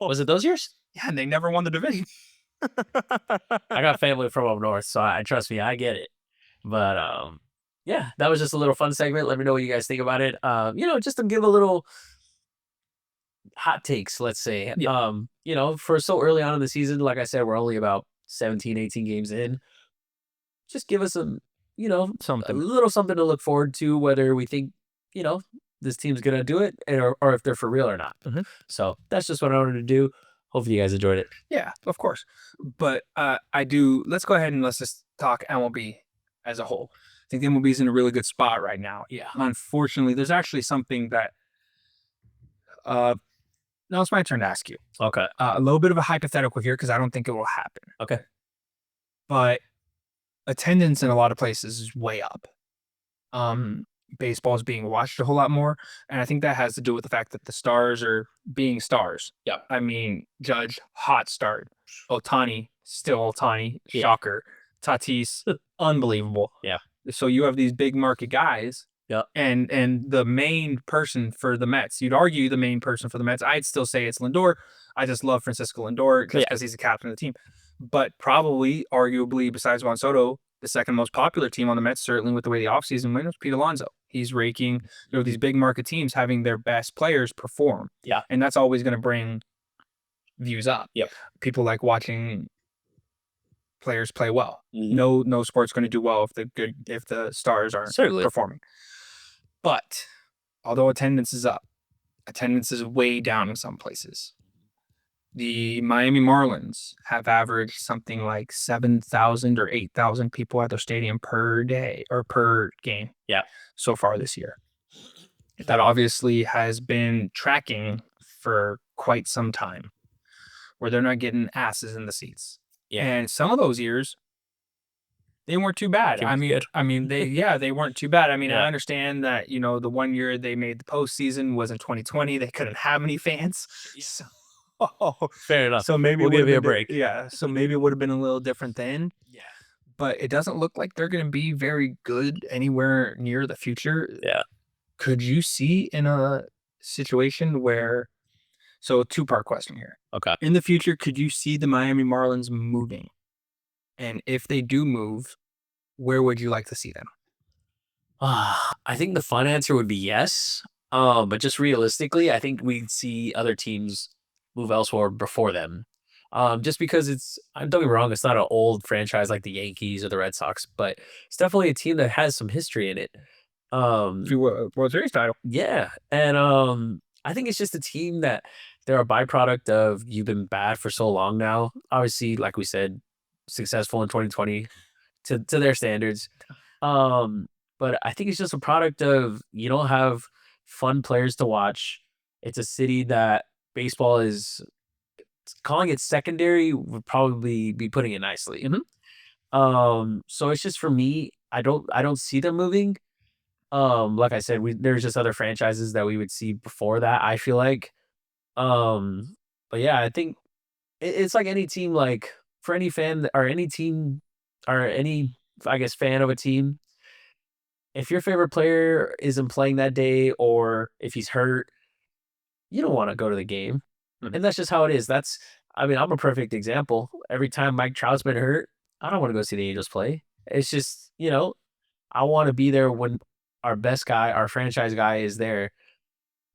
was it those years? Yeah, and they never won the division. I got family from up north, so I trust me, I get it. But yeah, that was just a little fun segment. Let me know what you guys think about it. Just to give a little hot takes, let's say. Yeah. For so early on in the season, like I said, we're only about 17, 18 games in. Just give us a little something to look forward to, whether we think, this team's going to do it or if they're for real or not. Mm-hmm. So that's just what I wanted to do. Hopefully you guys enjoyed it. Yeah, of course. But let's go ahead and let's just talk MLB as a whole. I think the MLB is in a really good spot right now. Yeah. Unfortunately, there's actually something that now it's my turn to ask you. Okay. A little bit of a hypothetical here because I don't think it will happen. Okay. But attendance in a lot of places is way up. Baseball is being watched a whole lot more, and I think that has to do with the fact that the stars are being stars. Yeah. I mean, Judge, hot start. Ohtani, still Ohtani. Shocker. Tatis, unbelievable. Yeah. So you have these big market guys. Yeah. And the main person for the Mets, you'd argue the main person for the Mets, I'd still say it's Lindor. I just love Francisco Lindor just because he's the captain of the team. But probably, arguably, besides Juan Soto, the second most popular team on the Mets, certainly with the way the offseason went, was Pete Alonso. He's raking, these big market teams having their best players perform. Yeah. And that's always going to bring views up. Yep. People like watching players play well. Mm-hmm. No sport's going to do well if the stars aren't performing. But although attendance is up, attendance is way down in some places. The Miami Marlins have averaged something like 7,000 or 8,000 people at their stadium per day or per game. Yeah. So far this year. That obviously has been tracking for quite some time, where they're not getting asses in the seats. Yeah. And some of those years, they weren't too bad. They weren't too bad. I mean, I understand that, the one year they made the postseason was in 2020. They couldn't have any fans. So, fair enough. So maybe we'll give you a break. Yeah. So maybe it would have been a little different then. Yeah. But it doesn't look like they're going to be very good anywhere near the future. Yeah. Could you see in a situation where, so 2-part question here. Okay. In the future, could you see the Miami Marlins moving? And if they do move, where would you like to see them? I think the fun answer would be yes. But just realistically, I think we'd see other teams move elsewhere before them. Just because don't get me wrong, it's not an old franchise like the Yankees or the Red Sox, but it's definitely a team that has some history in it. World Series title. Yeah. And I think it's just a team that they're a byproduct of you've been bad for so long now. Obviously, like we said, successful in 2020 to their standards. But I think it's just a product of you don't have fun players to watch. It's a city that baseball is calling it secondary would probably be putting it nicely. Mm-hmm. So it's just for me, I don't see them moving. Like I said, there's just other franchises that we would see before that, I feel like. But But yeah, I think it's like any team, like for any fan or any team or any, I guess, fan of a team, if your favorite player isn't playing that day or if he's hurt, you don't want to go to the game. And that's just how it is. I mean, I'm a perfect example. Every time Mike Trout's been hurt, I don't want to go see the Angels play. It's just, I want to be there when our best guy, our franchise guy is there.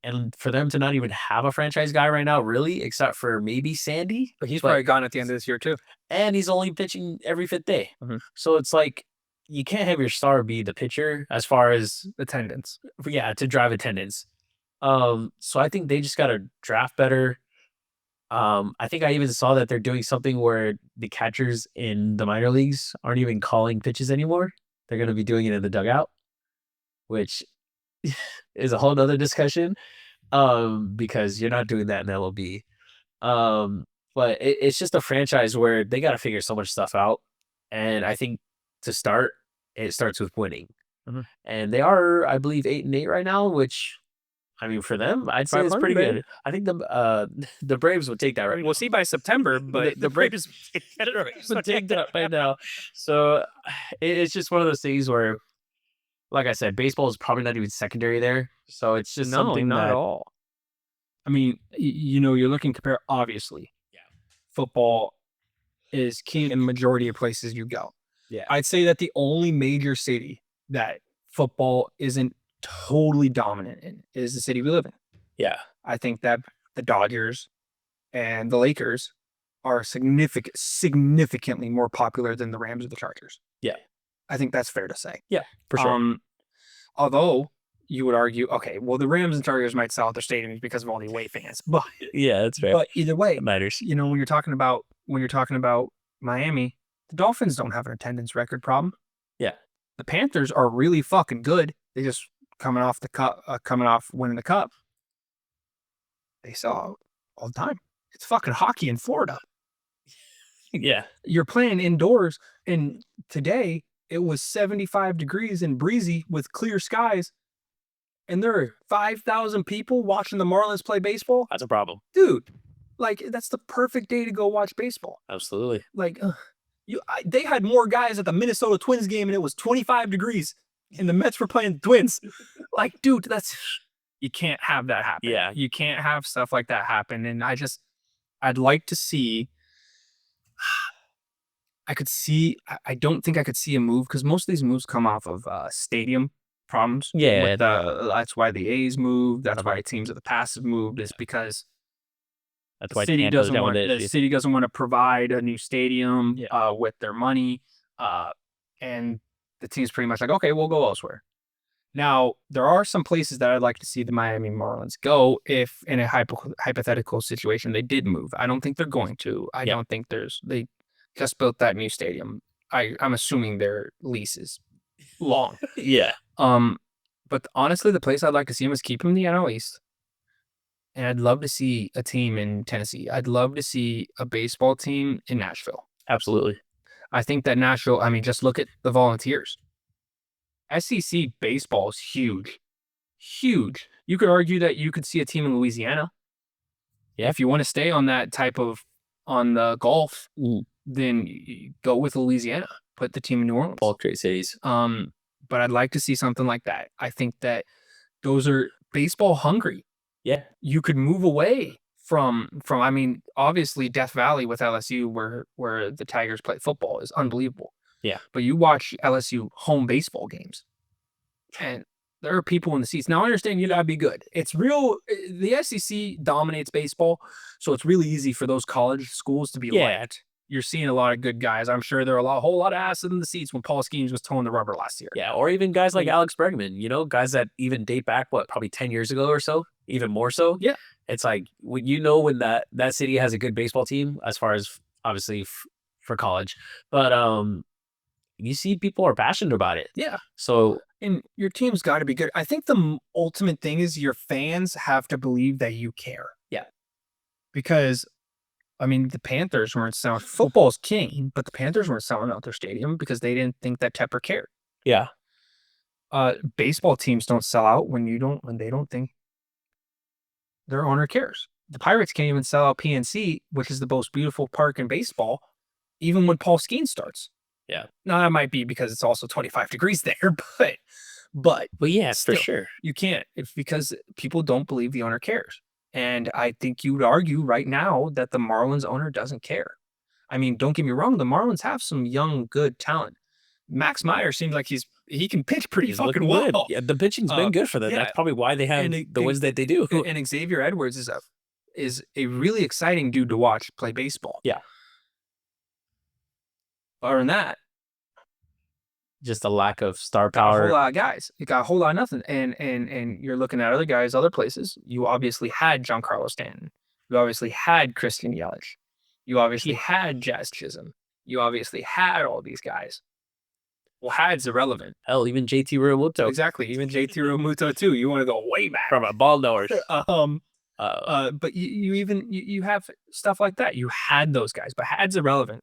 And for them to not even have a franchise guy right now, really, except for maybe Sandy. But he's probably gone at the end of this year too. And he's only pitching every fifth day. Mhm. So it's like you can't have your star be the pitcher as far as Attendance. yeah, to drive attendance. So I think they just gotta draft better. I think I even saw that they're doing something where the catchers in the minor leagues aren't even calling pitches anymore. They're gonna be doing it in the dugout, which is a whole nother discussion. Because you're not doing that in MLB. But it's just a franchise where they got to figure so much stuff out. And I think to start, it starts with winning. Mhm. And they are, I believe, 8-8 right now, which I mean, for them, I'd say it's pretty 500, good. I think the Braves would take that right. We'll see by September, but The Braves would take that right now. So it's just one of those things where, like I said, baseball is probably not even secondary there. So it's just something not that at all. I mean, you're looking to compare, obviously. Yeah. Football is king in the majority of places you go. Yeah. I'd say that the only major city that football isn't totally dominant in is the city we live in. Yeah. I think that the Dodgers and the Lakers are significantly more popular than the Rams or the Chargers. Yeah. I think that's fair to say. Yeah, for sure. Although you would argue, okay, well, the Rams and Chargers might sell out their stadiums because of all the away fans, but Yeah, that's fair. but either way, It matters. when you're talking about Miami, the Dolphins don't have an attendance record problem. Yeah. The Panthers are really fucking good. They just coming off winning the cup. They sell out all the time. It's fucking hockey in Florida. Yeah. You're playing indoors, and today it was 75 degrees and breezy with clear skies, and there are 5,000 people watching the Marlins play baseball. That's a problem. Dude, like, that's the perfect day to go watch baseball. Absolutely. Like, they had more guys at the Minnesota Twins game, and it was 25 degrees, and the Mets were playing the Twins. Like, dude, you can't have that happen. Yeah. You can't have stuff like that happen. And I'd like to see, I don't think I could see a move, because most of these moves come off of stadium problems. Yeah. That's why the A's moved. That's why teams of the past have moved, is because That's the why city Tampa's doesn't down want with it. the city doesn't want to provide a new stadium Yeah. with their money, and the team's pretty much like, okay, we'll go elsewhere. Now, there are some places that I'd like to see the Miami Marlins go if, in a hypothetical situation, they did move. I don't think they're going to. I don't think they just built that new stadium. I'm assuming their lease is long. Yeah. But honestly, the place I'd like to see them is keep them in the NL East. And I'd love to see a team in Tennessee. I'd love to see a baseball team in Nashville. Absolutely. I think that Nashville, I mean, just look at the Volunteers. SEC baseball is huge. Huge. You could argue that you could see a team in Louisiana. Yeah. If you want to stay on that on the golf, then you go with Louisiana. Put the team in New Orleans. All great cities. But I'd like to see something like that. I think that those are baseball hungry. Yeah. You could move away from I mean, obviously Death Valley with LSU where the Tigers play football is unbelievable. Yeah. But you watch LSU home baseball games, and there are people in the seats. Now, I understand you gotta be good. It's real. The SEC dominates baseball, so it's really easy for those college schools to be liked. You're seeing a lot of good guys. I'm sure there are a whole lot of asses in the seats when Paul Skeens was towing the rubber last year. Yeah, or even guys like Alex Bregman, guys that even date back, probably 10 years ago or so, even more so. Yeah. It's like, when when that city has a good baseball team, as far as, obviously, for college. But you see people are passionate about it. Yeah. So... And your team's got to be good. I think the ultimate thing is your fans have to believe that you care. Yeah. Because, I mean, the Panthers weren't selling. Football's king, but the Panthers weren't selling out their stadium because they didn't think that Tepper cared. Yeah. Baseball teams don't sell out when they don't think their owner cares. the Pirates can't even sell out PNC, which is the most beautiful park in baseball, even when Paul Skeens starts. Yeah. Now that might be because it's also 25 degrees there, but yeah, still, for sure. You can't. It's because people don't believe the owner cares. And I think you would argue right now that the Marlins owner doesn't care. I mean, don't get me wrong, the Marlins have some young, good talent. Max Meyer seems like he can pitch pretty fucking well. Good. Yeah, the pitching's been good for them. yeah. That's probably why they have the wins that they do. And Xavier Edwards is a really exciting dude to watch play baseball. Yeah. Other than that, just a lack of star got a power. whole lot of guys. You got a whole lot of nothing. And you're looking at other guys, other places. You obviously had Giancarlo Stanton. You obviously had Christian Yelich. You obviously had Jazz Chisholm. You obviously had all these guys. Well, had's irrelevant. Hell, even JT Realmuto. Exactly. Even JT Realmuto too. You want to go way back from a ball knowers. But you have stuff like that. You had those guys, but had's irrelevant.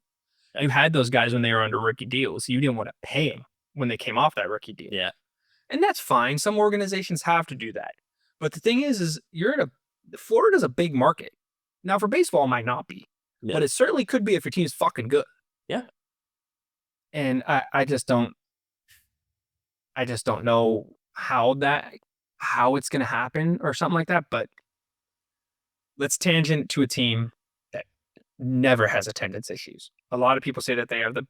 You had those guys when they were under rookie deals. You didn't want to pay them when they came off that rookie deal. Yeah. And that's fine. Some organizations have to do that. But the thing is you're in Florida's a big market. Now for baseball, it might not be. Yeah. But it certainly could be if your team's fucking good. Yeah. And I just don't know how it's gonna happen or something like that. But let's tangent to a team that never has attendance issues. A lot of people say that they are the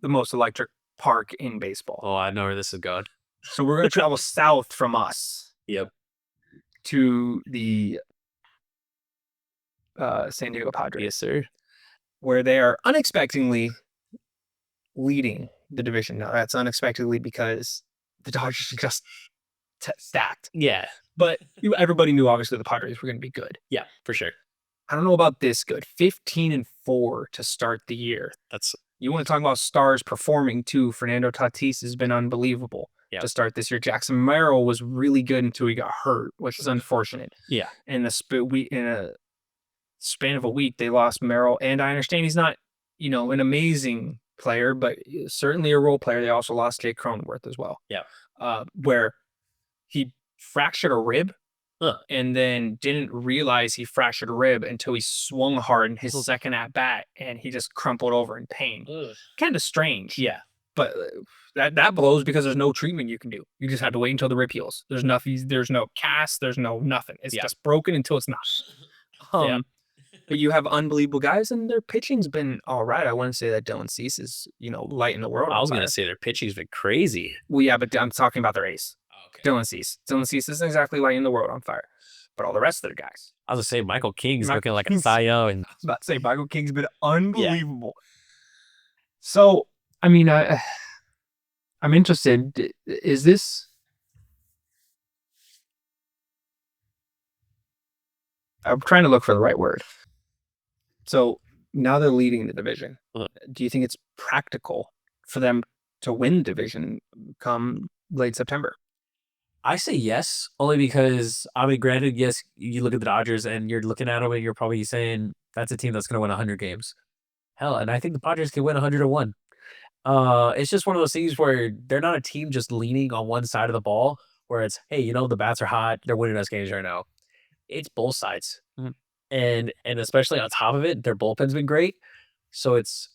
most electric park in baseball. Oh, I know where this is going. So we're going to travel south from us. Yep. To the San Diego Padres. Yes, sir. Where they are unexpectedly leading the division. Now, that's unexpectedly because the Dodgers are just stacked. Yeah. But everybody knew, obviously, the Padres were going to be good. Yeah, for sure. I don't know about this good. 15-4 to start the year. You want to talk about stars performing too. Fernando Tatis has been unbelievable to start this year. Jackson Merrill was really good until he got hurt, which is unfortunate. Yeah. In a span of a week, they lost Merrill, and I understand he's not, an amazing player, but certainly a role player. They also lost Jake Cronenworth as well. Yeah. Where he fractured a rib. And then didn't realize he fractured a rib until he swung hard in his second at bat, and he just crumpled over in pain. Kind of strange. Yeah, but that blows because there's no treatment you can do. You just have to wait until the rib heals. There's nothing. There's no cast. There's no nothing. It's just broken until it's not. But you have unbelievable guys, and their pitching's been all right. I wouldn't say that Dylan Cease is light in the world. I was gonna say their pitching's been crazy. Well, yeah, but I'm talking about their ace. Okay. Dylan Cease isn't exactly lighting the world on fire, but all the rest of their guys. I was gonna say Michael King's looking like a Cy Young. I was about to say Michael King's been unbelievable. Yeah. So, I mean, I'm interested. Is this? I'm trying to look for the right word. So now they're leading the division. Do you think it's practical for them to win the division come late September? I say yes, only because, I mean, granted, yes, you look at the Dodgers and you're looking at them and you're probably saying that's a team that's going to win 100 games. Hell, and I think the Padres can win 101. It's just one of those things where they're not a team just leaning on one side of the ball where it's, hey, the bats are hot, they're winning us games right now. It's both sides. Mm-hmm. And especially on top of it, their bullpen's been great. So it's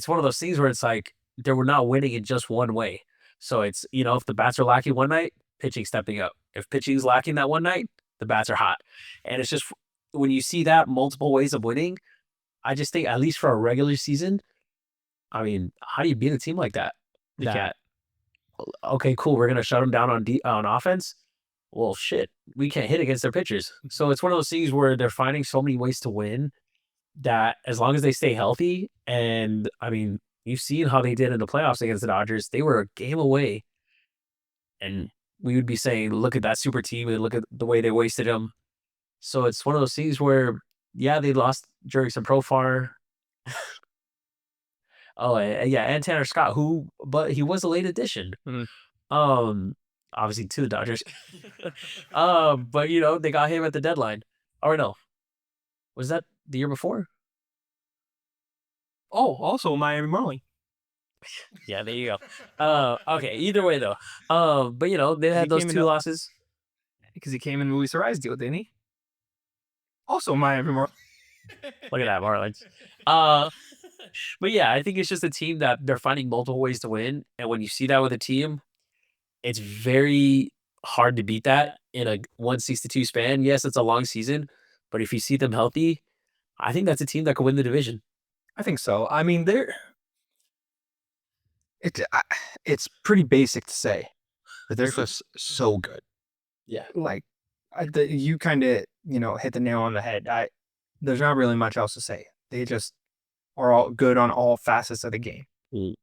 one of those things where it's like they were not winning in just one way. So it's, if the bats are lacking one night, pitching stepping up. If pitching's lacking that one night, the bats are hot. And it's just when you see that multiple ways of winning, I just think at least for a regular season, I mean, how do you beat a team like that? Okay, cool, we're going to shut them down on offense. Well, shit, we can't hit against their pitchers. So it's one of those things where they're finding so many ways to win that as long as they stay healthy, and I mean, you've seen how they did in the playoffs against the Dodgers. They were a game away. And we would be saying, look at that super team and look at the way they wasted him. So it's one of those things where, yeah, they lost Jurickson Profar. And Tanner Scott, but he was a late addition. Mm-hmm. Obviously to the Dodgers. But they got him at the deadline. Or no. Was that the year before? Oh, also Miami Marlins. Yeah, there you go. Okay, either way though. But they had those two losses. Because he came in Luis Ariz deal, didn't he? Also Miami Marlins. Look at that, Marlins. But yeah, I think it's just a team that they're finding multiple ways to win. And when you see that with a team, it's very hard to beat that in a 162 span. Yes, it's a long season, but if you see them healthy, I think that's a team that could win the division. I think so. I mean, it's pretty basic to say, but they're just so good. Yeah. Like, you kind of, hit the nail on the head. There's not really much else to say. They just are all good on all facets of the game. Mm.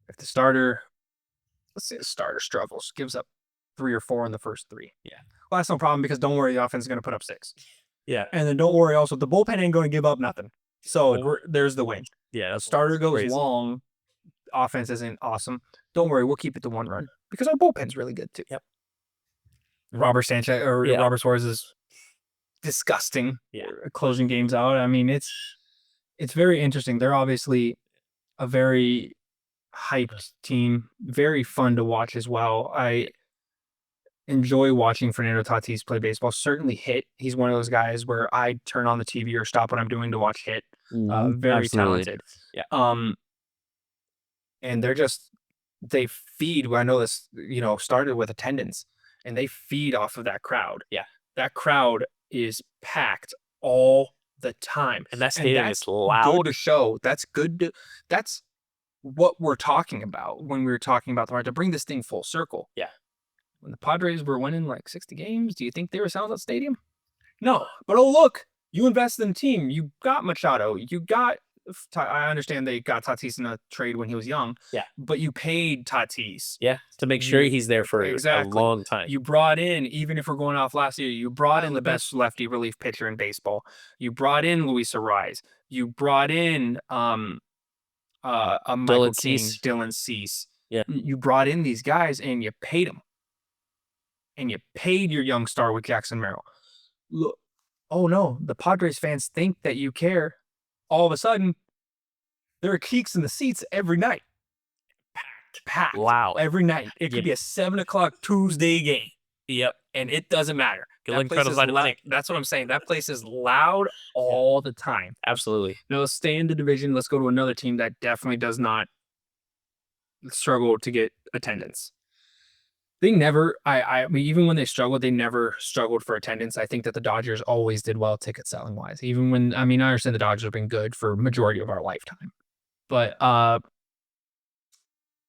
If let's say the starter struggles, gives up 3 or 4 in the first 3. Yeah. Well, that's no problem because don't worry, the offense is going to put up 6. Yeah. And then don't worry also, the bullpen ain't going to give up nothing. So there's the win. Yeah. Starter goes long, offense isn't awesome. Don't worry, we'll keep it to 1 run because our bullpen's really good too. Yep. Robert Sanchez or Robert Suarez is disgusting. Yeah. Closing games out. I mean, it's very interesting. They're obviously a very hyped team, very fun to watch as well. I enjoy watching Fernando Tatis play baseball. Certainly hit. He's one of those guys where I turn on the TV or stop what I'm doing to watch hit. Very talented. Yeah. And they feed. I know this, started with attendance, and they feed off of that crowd. Yeah. That crowd is packed all the time. And that stadium is loud. Good to show. That's good. That's what we're talking about when we were talking about to bring this thing full circle. Yeah. When the Padres were winning like 60 games, do you think they were selling that stadium? No. But oh, look, you invested in the team. You got Machado. You got, I understand they got Tatis in a trade when he was young. Yeah. But you paid Tatis. Yeah. To make sure he's there for a long time. You brought in, even if we're going off last year, you brought in the best lefty relief pitcher in baseball. You brought in Luis Ariz. You brought in Michael King, Dylan Cease. Yeah. You brought in these guys and you paid them. And you paid your young star with Jackson Merrill. Look, oh no, the Padres fans think that you care. All of a sudden, there are cheeks in the seats every night. Packed. Wow. Every night. It could be a 7:00 Tuesday game. Yep. And it doesn't matter. That's what I'm saying. That place is loud all the time. Absolutely. Now let's stay in the division. Let's go to another team that definitely does not struggle to get attendance. They never, I mean, even when they struggled, they never struggled for attendance. I think that the Dodgers always did well ticket selling wise. Even when, I understand the Dodgers have been good for majority of our lifetime. But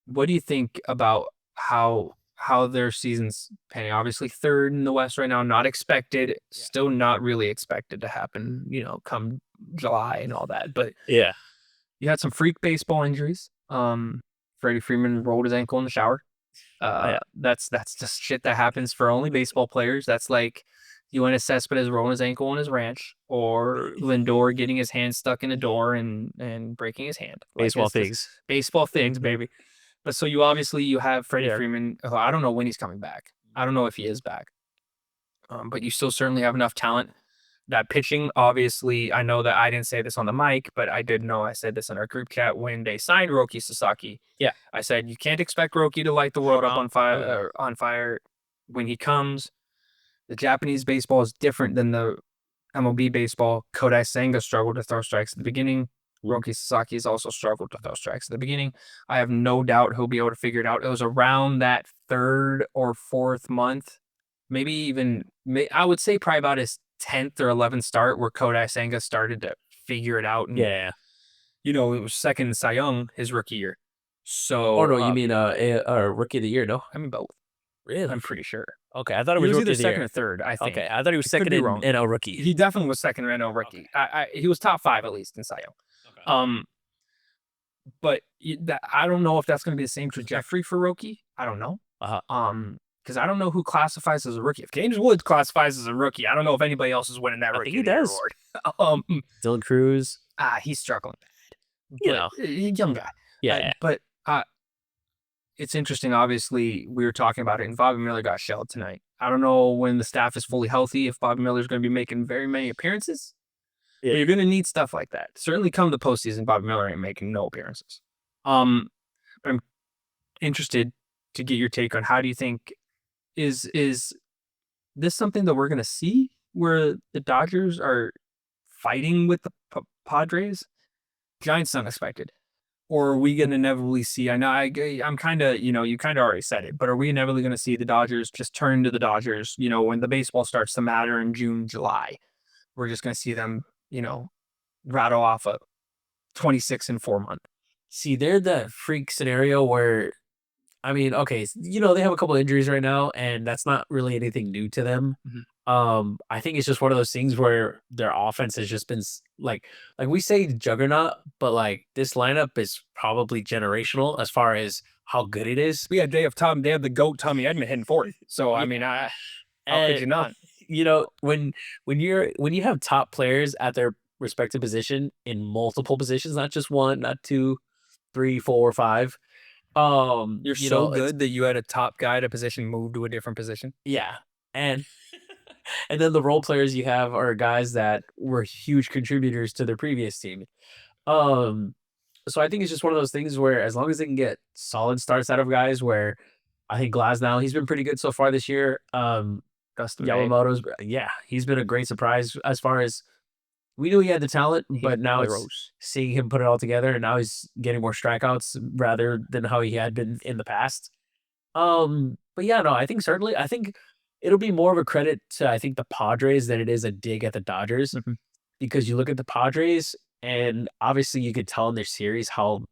what do you think about how their season's panning? Obviously, 3rd in the West right now, not expected. Still not really expected to happen, come July and all that. But yeah, you had some freak baseball injuries. Freddie Freeman rolled his ankle in the shower. That's just shit that happens for only baseball players. That's like Yoenis Cespedes rolling his ankle on his ranch, or Lindor getting his hand stuck in a door and breaking his hand. Baseball things, baby. But so you have Freddie Freeman. I don't know when he's coming back. I don't know if he is back. But you still certainly have enough talent. That pitching, obviously, I know that I didn't say this on the mic, but I did know I said this in our group chat when they signed Roki Sasaki. Yeah. I said, you can't expect Roki to light the world up on fire when he comes. The Japanese baseball is different than the MLB baseball. Kodai Senga struggled to throw strikes at the beginning. Roki Sasaki has also struggled to throw strikes at the beginning. I have no doubt he'll be able to figure it out. It was around that 3rd or 4th month, maybe even, I would say probably about his 10th or 11th start where Kodai Senga started to figure it out. And, it was 2nd in Cy Young his rookie year. So, oh no, you mean rookie of the year? No, I mean both. Really? I'm pretty sure. Okay, I thought it was either 2nd or 3rd. I think. Okay, I thought he was 2nd in NL rookie. He definitely was 2nd in NL rookie. Okay. He was top 5 at least in Cy Young. Okay. But I don't know if that's going to be the same trajectory for Roki. I don't know. Because I don't know who classifies as a rookie. If James Woods classifies as a rookie, I don't know if anybody else is winning that rookie. I think he does. Award. Dylan Cruz. He's struggling bad. Young guy. Yeah. But it's interesting. Obviously, we were talking about it, and Bobby Miller got shelled tonight. I don't know when the staff is fully healthy if Bobby Miller's going to be making very many appearances. Yeah. But you're going to need stuff like that. Certainly come the postseason, Bobby Miller ain't making no appearances. But I'm interested to get your take on how do you think is this something that we're going to see where the Dodgers are fighting with the Padres, Giants unexpected. Or are we going to inevitably see? I know I'm kind of, you kind of already said it, but are we inevitably going to see the Dodgers just turn into the Dodgers, when the baseball starts to matter in June, July? We're just going to see them, rattle off a 26-4 month. See, they're the freak scenario where, I mean, okay, they have a couple injuries right now, and that's not really anything new to them. I think it's just one of those things where their offense has just been like we say juggernaut, but like this lineup is probably generational as far as how good it is. Yeah, they have the GOAT Tommy Edman hitting fourth. So I mean, how could you not? When you have top players at their respective position in multiple positions, not just one, not two, three, four, five. You're so good that you had a top guy at a position move to a different position. Yeah. And and then the role players you have are guys that were huge contributors to their previous team. Um, so I think it's just one of those things where as long as they can get solid starts out of guys, where I think Glasnow, he's been pretty good so far this year. Augusta, Yamamoto's, yeah, he's been a great surprise as far as we knew he had the talent, but now it's seeing him put it all together, and now he's getting more strikeouts rather than how he had been in the past. But yeah, no, I think certainly, I think it'll be more of a credit to I think the Padres than it is a dig at the Dodgers, because you look at the Padres and obviously you could tell in their series how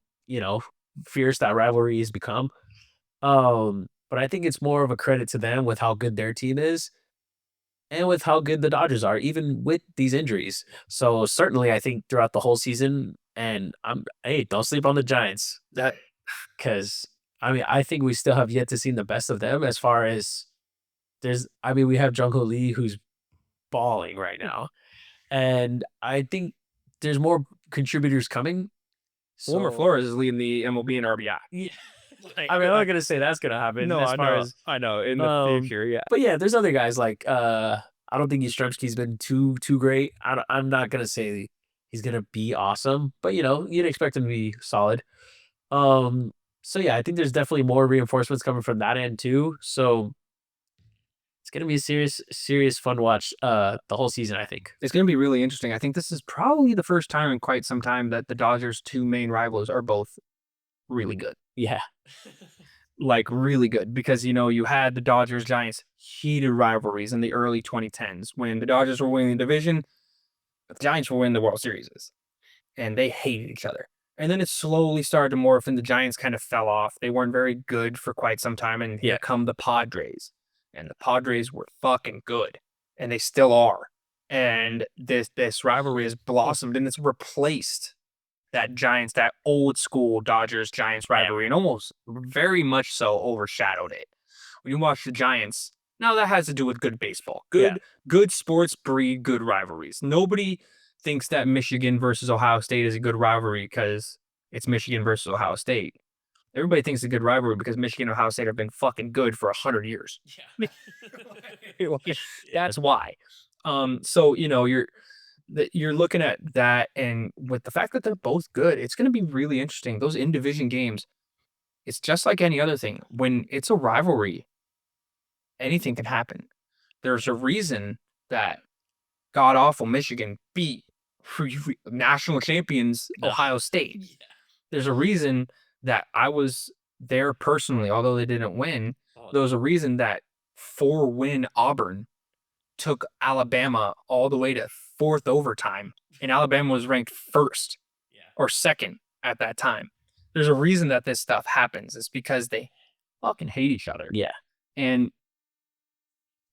fierce that rivalry has become. But I think it's more of a credit to them with how good their team is and with how good the Dodgers are, even with these injuries. So certainly, I think throughout the whole season, and hey, don't sleep on the Giants. Because I mean, I think we still have yet to see the best of them as far as we have Jungho Lee who's balling right now, and I think there's more contributors coming. Wilmer Flores is leading the MLB in RBI. Yeah. I mean, I'm not gonna say that's gonna happen. No, I know in the future, yeah. But yeah, there's other guys like I don't think Yastrzemski's been too great. I'm not gonna say he's gonna be awesome, but you'd expect him to be solid. So yeah, I think there's definitely more reinforcements coming from that end too. So it's gonna be a serious fun watch the whole season, I think. It's gonna be really interesting. I think this is probably the first time in quite some time that the Dodgers' two main rivals are both really good. Yeah. Like really good, because you had the Dodgers Giants heated rivalries in the early 2010s when the Dodgers were winning the division, the Giants were winning the World Series, and they hated each other. And then it slowly started to morph, and the Giants kind of fell off. They weren't very good for quite some time, and here come the Padres, and the Padres were fucking good, and they still are. And this rivalry has blossomed, and it's replaced that old school Dodgers Giants rivalry, and almost very much so overshadowed it. When you watch the Giants, now that has to do with good baseball. Good sports breed good rivalries. Nobody thinks that Michigan versus Ohio State is a good rivalry because it's Michigan versus Ohio State. Everybody thinks it's a good rivalry because Michigan and Ohio State have been fucking good for 100 years. Yeah. That's why. So you're looking at that, and with the fact that they're both good, it's going to be really interesting. Those in-division games, it's just like any other thing. When it's a rivalry, anything can happen. There's a reason that god-awful Michigan beat national champions Ohio State. Yeah. There's a reason that I was there personally, although they didn't win. There was a reason that 4-win Auburn took Alabama all the way to fourth overtime, and Alabama was ranked first or second at that time. There's a reason that this stuff happens. It's because they fucking hate each other. Yeah. And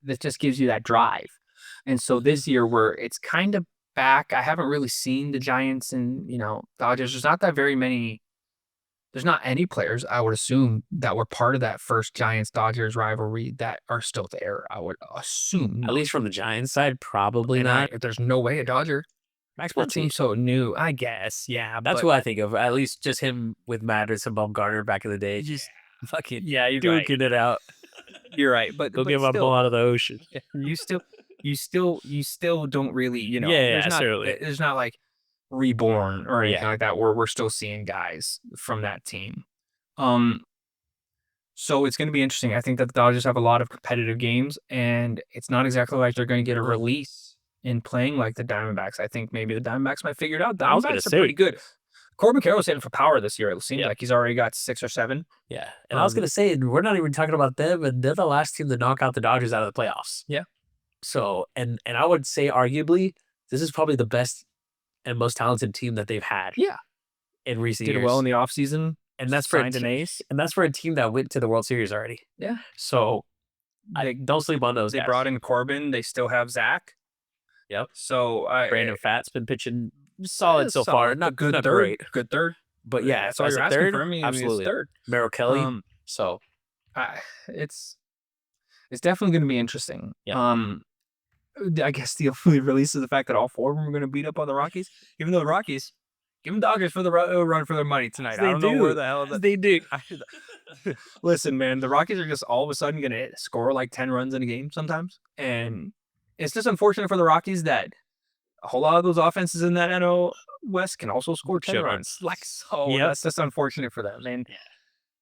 this just gives you that drive. And so this year where it's kind of back, I haven't really seen the Giants and, Dodgers. There's not any players, I would assume, that were part of that first Giants-Dodgers rivalry that are still there. I would assume. At least from the Giants side, probably not. There's no way a Dodger. Max That seems so new, I guess. Yeah. That's who I think of. At least just him with Matters and Bumgarner back in the day. Just fucking you're duking it out. You're right. But go give him a ball out of the ocean. You still don't really, certainly. There's not like reborn or anything like that where we're still seeing guys from that team. So it's going to be interesting. I think that the Dodgers have a lot of competitive games, and it's not exactly like they're going to get a release in playing like the Diamondbacks. I think maybe the Diamondbacks might figure it out. The Diamondbacks are pretty good. Corbin Carroll's hitting for power this year. It seems like he's already got 6 or 7. Yeah. And I was going to say, we're not even talking about them, and they're the last team to knock out the Dodgers out of the playoffs. Yeah. So, and I would say arguably, this is probably the best and most talented team that they've had. Yeah. In recent years. Did well in the offseason. And that's for an ace. And that's for a team that went to the World Series already. Yeah. So don't sleep on those. They brought in Corbin. They still have Zach. Yep. So Brandon Pfaadt's been pitching solid so far. Not good, not third, great. Good third. But yeah, that's all you're asking for me. Absolutely. Third. Merrill Kelly. So it's definitely going to be interesting. Yeah. I guess the only release is the fact that all 4 of them are going to beat up on the Rockies, even though the Rockies give them Dodgers for the run for their money tonight. I don't know where the hell they do. Listen, man, the Rockies are just all of a sudden going to score like 10 runs in a game sometimes, and it's just unfortunate for the Rockies that a whole lot of those offenses in that NL West can also score 10 runs. That's just unfortunate for them. And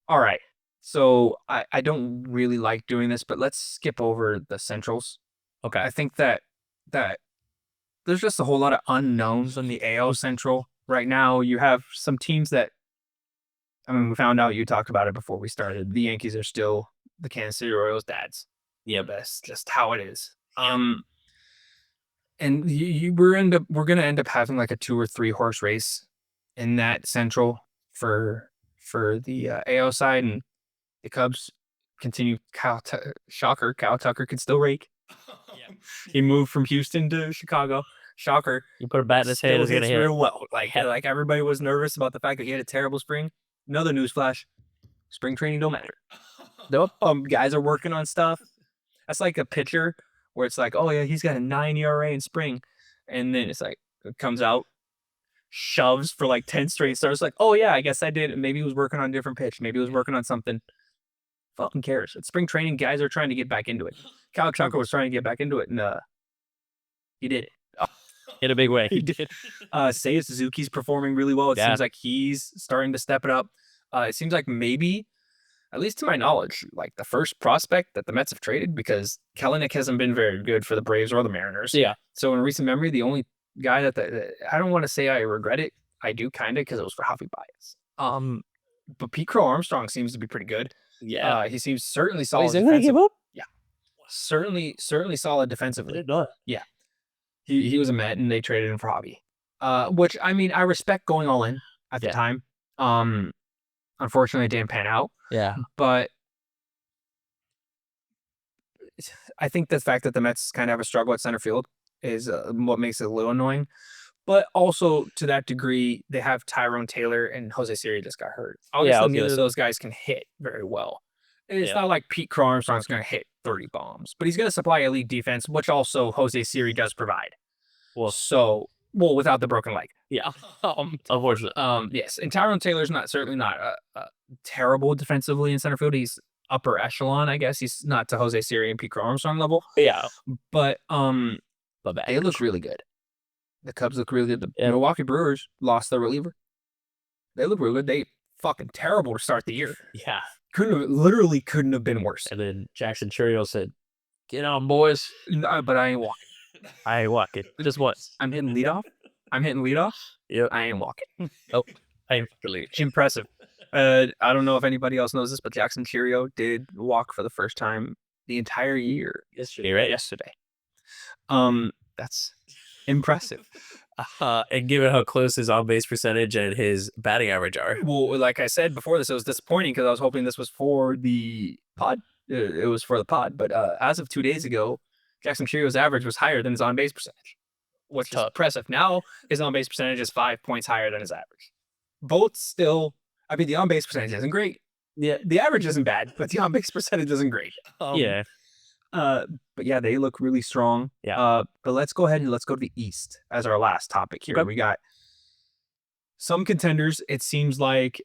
all right, so I don't really like doing this, but let's skip over the Centrals. Okay. I think that there's just a whole lot of unknowns on the AL Central right now. You have some teams that, I mean, we found out, you talked about it before we started. The Yankees are still the Kansas City Royals' dads. Yeah, that's just how it is. And we're gonna end up having like a 2 or 3 horse race in that Central for the AL side, and the Cubs continue. Shocker, Kyle Tucker can still rake. He moved from Houston to Chicago. Shocker. You put a bat in his head, it's gonna hit real well. Like everybody was nervous about the fact that he had a terrible spring. Another newsflash: spring training don't matter. Nope. Guys are working on stuff. That's like a pitcher where it's like, oh yeah, he's got a 9 ERA in spring, and then it's like it comes out, shoves for like 10 straight starts. Like, oh yeah, I guess I did. Maybe he was working on a different pitch. Maybe he was working on something. Fucking cares. It's spring training. Guys are trying to get back into it. Kyle Tucker was trying to get back into it, and he did it. In a big way. He did. Seiya Suzuki's performing really well. It seems like he's starting to step it up. It seems like maybe, at least to my knowledge, like the first prospect that the Mets have traded, because Kelenic hasn't been very good for the Braves or the Mariners. Yeah. So in recent memory, the only guy that I don't want to say I regret it. I do kind of, because it was for Javi Baez. But Pete Crow Armstrong seems to be pretty good. Yeah. He seems certainly solid. Is he going to give up? Yeah. Certainly solid defensively. I didn't know that. Yeah. He was a Met, and they traded him for Javi. Which, I mean, I respect going all in at the time. Unfortunately, it didn't pan out. Yeah. But I think the fact that the Mets kind of have a struggle at center field is what makes it a little annoying. But also, to that degree, they have Tyrone Taylor, and Jose Siri just got hurt. Obviously, neither of those guys can hit very well. It's not like Pete Crow Armstrong's going to hit 30 bombs, but he's going to supply elite defense, which also Jose Siri does provide. Well, without the broken leg. Yeah. Unfortunately. Yes. And Tyrone Taylor's certainly not terrible defensively in center field. He's upper echelon, I guess. He's not to Jose Siri and Pete Crow Armstrong level. Yeah. But they look really good. The Cubs look really good. The Milwaukee Brewers lost their reliever. They look really good. They fucking terrible to start the year. Yeah. Literally couldn't have been worse. And then Jackson Churio said, "Get on, boys." But I ain't walking. I ain't walking. Just once. I'm hitting leadoff. Yep. I ain't walking. Oh, I ain't really impressive. I don't know if anybody else knows this, but Jackson Churio did walk for the first time the entire year. Yesterday, right? Yesterday. That's impressive. And given how close his on-base percentage and his batting average are. Well, like I said before this, it was disappointing because I was hoping this was for the pod. It was for the pod. But as of 2 days ago, Jackson Churio's average was higher than his on-base percentage, which is impressive. Now his on-base percentage is 5 points higher than his average. Both still, I mean, the on-base percentage isn't great. Yeah, the average isn't bad, but the on-base percentage isn't great. But yeah, they look really strong. Yeah. But let's go ahead and let's go to the East as our last topic here. Okay. We got some contenders. It seems like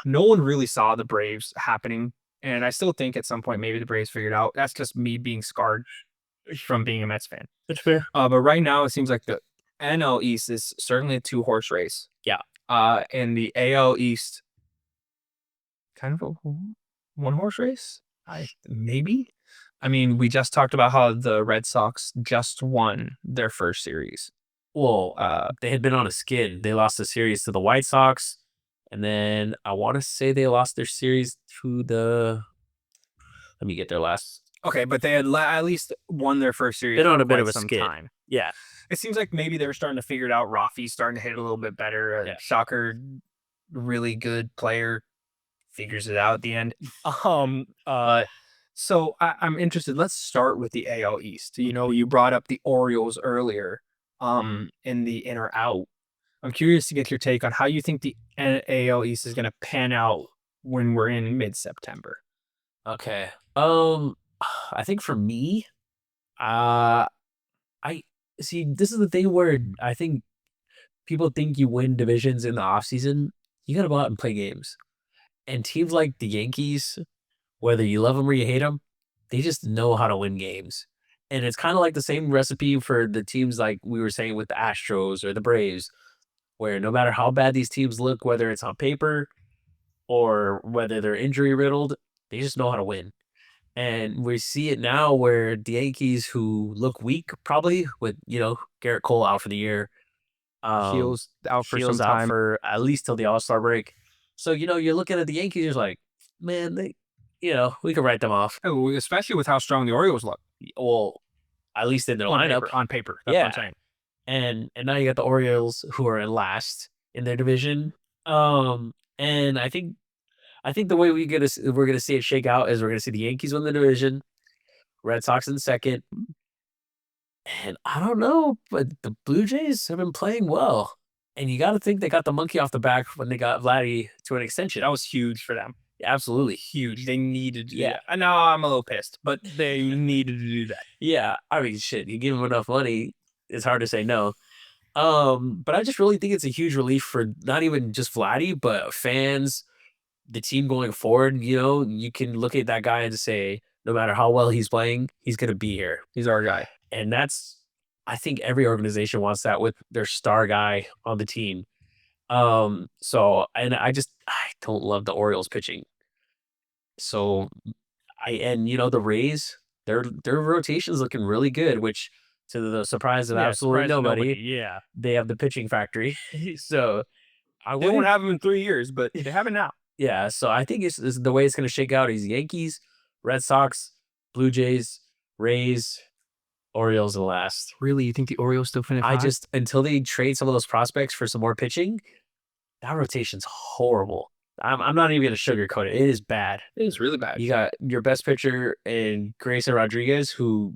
no one really saw the Braves happening. And I still think at some point maybe the Braves figured out. That's just me being scarred from being a Mets fan. That's fair. But right now it seems like the NL East is certainly a 2-horse race. Yeah. And the AL East kind of one-horse race? Maybe. I mean, we just talked about how the Red Sox just won their first series. Well, they had been on a skid. They lost the series to the White Sox, and then I want to say they lost their series to the. Let me get their last. Okay, but they had at least won their first series. Been on for a bit quite of a some skid. time. Yeah, It seems like maybe they were starting to figure it out. Rafi's starting to hit a little bit better. Yeah. Shocker, really good player, figures it out at the end. So I'm interested. Let's start with the AL East. You know, you brought up the Orioles earlier, in the in or out. I'm curious to get your take on how you think the AL East is going to pan out when we're in mid-September. Okay. I think for me, I see. This is the thing where I think people think you win divisions in the offseason. You got to go out and play games. And teams like the Yankees, whether you love them or you hate them, they just know how to win games. And it's kind of like the same recipe for the teams like we were saying with the Astros or the Braves, where no matter how bad these teams look, whether it's on paper or whether they're injury riddled, they just know how to win. And we see it now where the Yankees, who look weak, probably with Garrett Cole out for the year, Shields out for Shields some out time. for at least till the All-Star break. So you're looking at the Yankees, you're like, man, we could write them off. Oh, especially with how strong the Orioles look. Well, at least in their lineup. On paper. That's what I'm saying. And now you got the Orioles, who are in last in their division. And I think the way we're gonna see it shake out is we're gonna see the Yankees win the division, Red Sox in second, and I don't know, but the Blue Jays have been playing well, and you got to think they got the monkey off the back when they got Vladdy to an extension. That was huge for them. Absolutely Huge. They needed to do Yeah. that. And now I'm a little pissed, but they needed to do that. Yeah, I mean, shit, you give them enough money, it's hard to say no. But I just really think it's a huge relief for not even just Vladdy, but fans, the team going forward. You can look at that guy and say, no matter how well he's playing, he's gonna be here. He's our guy. And I think every organization wants that with their star guy on the team. So, and I don't love the Orioles pitching. So, the Rays, their rotation's looking really good, which to the surprise of absolutely nobody, Yeah. they have the pitching factory. So, They won't have him in 3 years, but they have it now. Yeah, so I think it's the way it's going to shake out is Yankees, Red Sox, Blue Jays, Rays, Orioles in last. Really? You think the Orioles still finish high? Until they trade some of those prospects for some more pitching, that rotation's horrible. I'm not even going to sugarcoat it. It is bad. It is really bad. You got your best pitcher in Grayson Rodriguez, who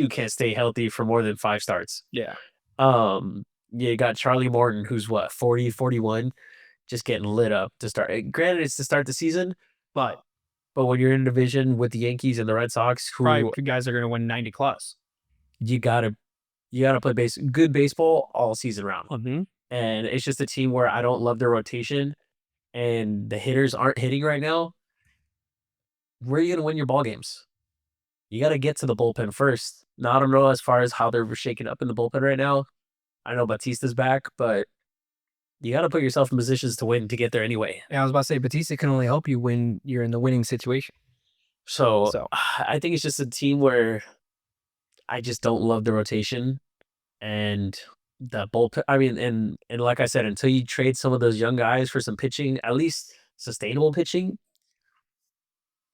can't stay healthy for more than 5 starts. Yeah. You got Charlie Morton, who's 40, 41, just getting lit up to start. Granted, it's to start the season, but when you're in a division with the Yankees and the Red Sox, who probably guys are going to win 90 plus, you gotta play good baseball all season round. Mm-hmm. And it's just a team where I don't love their rotation, and the hitters aren't hitting right now. Where are you gonna win your ball games? You got to get to the bullpen first. Now, I don't know as far as how they're shaking up in the bullpen right now. I know Batista's back, but you got to put yourself in positions to win to get there anyway. Yeah, I was about to say, Batista can only help you when you're in the winning situation. So I think it's just a team where I just don't love the rotation and the bullpen. I mean, and like I said, until you trade some of those young guys for some pitching, at least sustainable pitching,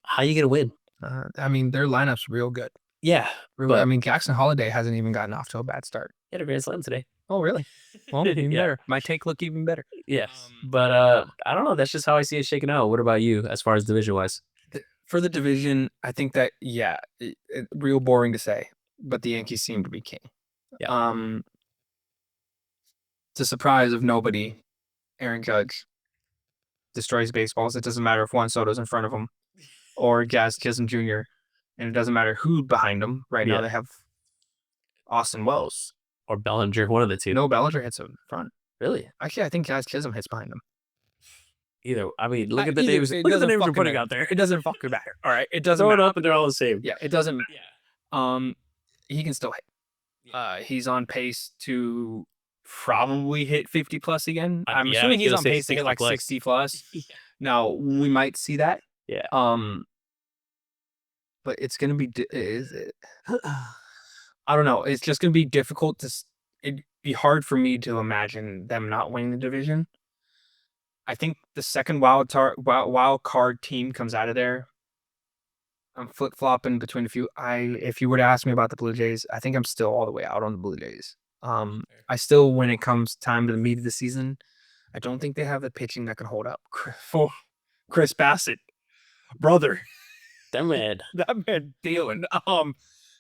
how are you going to win? I mean, their lineup's real good. Yeah. But I mean, Jackson Holiday hasn't even gotten off to a bad start. He had a grand slam today. Oh, really? Well, even better. My take look even better. Yes. But I don't know. That's just how I see it shaking out. What about you as far as division-wise? For the division, I think that, real boring to say, but the Yankees seem to be king. Yeah. To surprise of nobody, Aaron Judge destroys baseballs. It doesn't matter if Juan Soto's in front of him or Jazz Chisholm Jr., and it doesn't matter who behind them. Right now they have Austin Wells. Or Bellinger, one of the two. No, Bellinger hits in front. Really? Actually, I think Jazz Chisholm hits behind him. Either. I mean, look at the names. Look at the names we're putting out there. It doesn't fucking matter. All right, it doesn't throw matter. It up and they're all the same. Yeah, it doesn't matter. Yeah. He can still hit. He's on pace to probably hit 50 plus again. I'm assuming he's on pace to hit like 60 plus. Now we might see that. Yeah. But it's gonna be. I don't know. It's just gonna be difficult it'd be hard for me to imagine them not winning the division. I think the second wild card team comes out of there. I'm flip flopping between a few. If you were to ask me about the Blue Jays, I think I'm still all the way out on the Blue Jays. I still, when it comes time to the meat of the season, I don't think they have the pitching that can hold up. For Chris Bassett, brother, That man. that man dealing.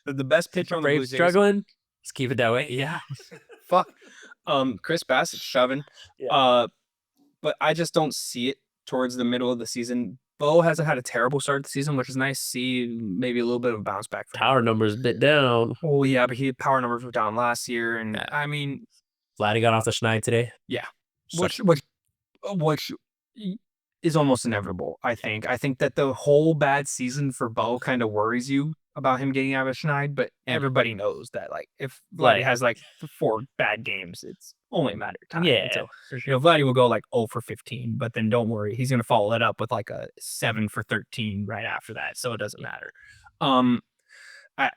The best pitcher on the Blue Braves Jays. struggling. Let's keep it that way. Yeah. Fuck. Chris Bassett shoving. Yeah. But I just don't see it towards the middle of the season. Bo hasn't had a terrible start to the season, which is nice to see. Maybe a little bit of a bounce back for him. Power numbers a bit down. Oh yeah, but power numbers were down last year, and Yeah. I mean, Vladdy got off the schneid today. yeah, So- which is almost inevitable. I think. I think that the whole bad season for Bo kind of worries you about him getting out of schneid, but everybody knows that like if Vladdy has like 4 bad games, it's only a matter of time. Yeah. So, Vladdy will go like 0 for 15, but then don't worry, he's gonna follow it up with like a 7 for 13 right after that. So it doesn't matter. I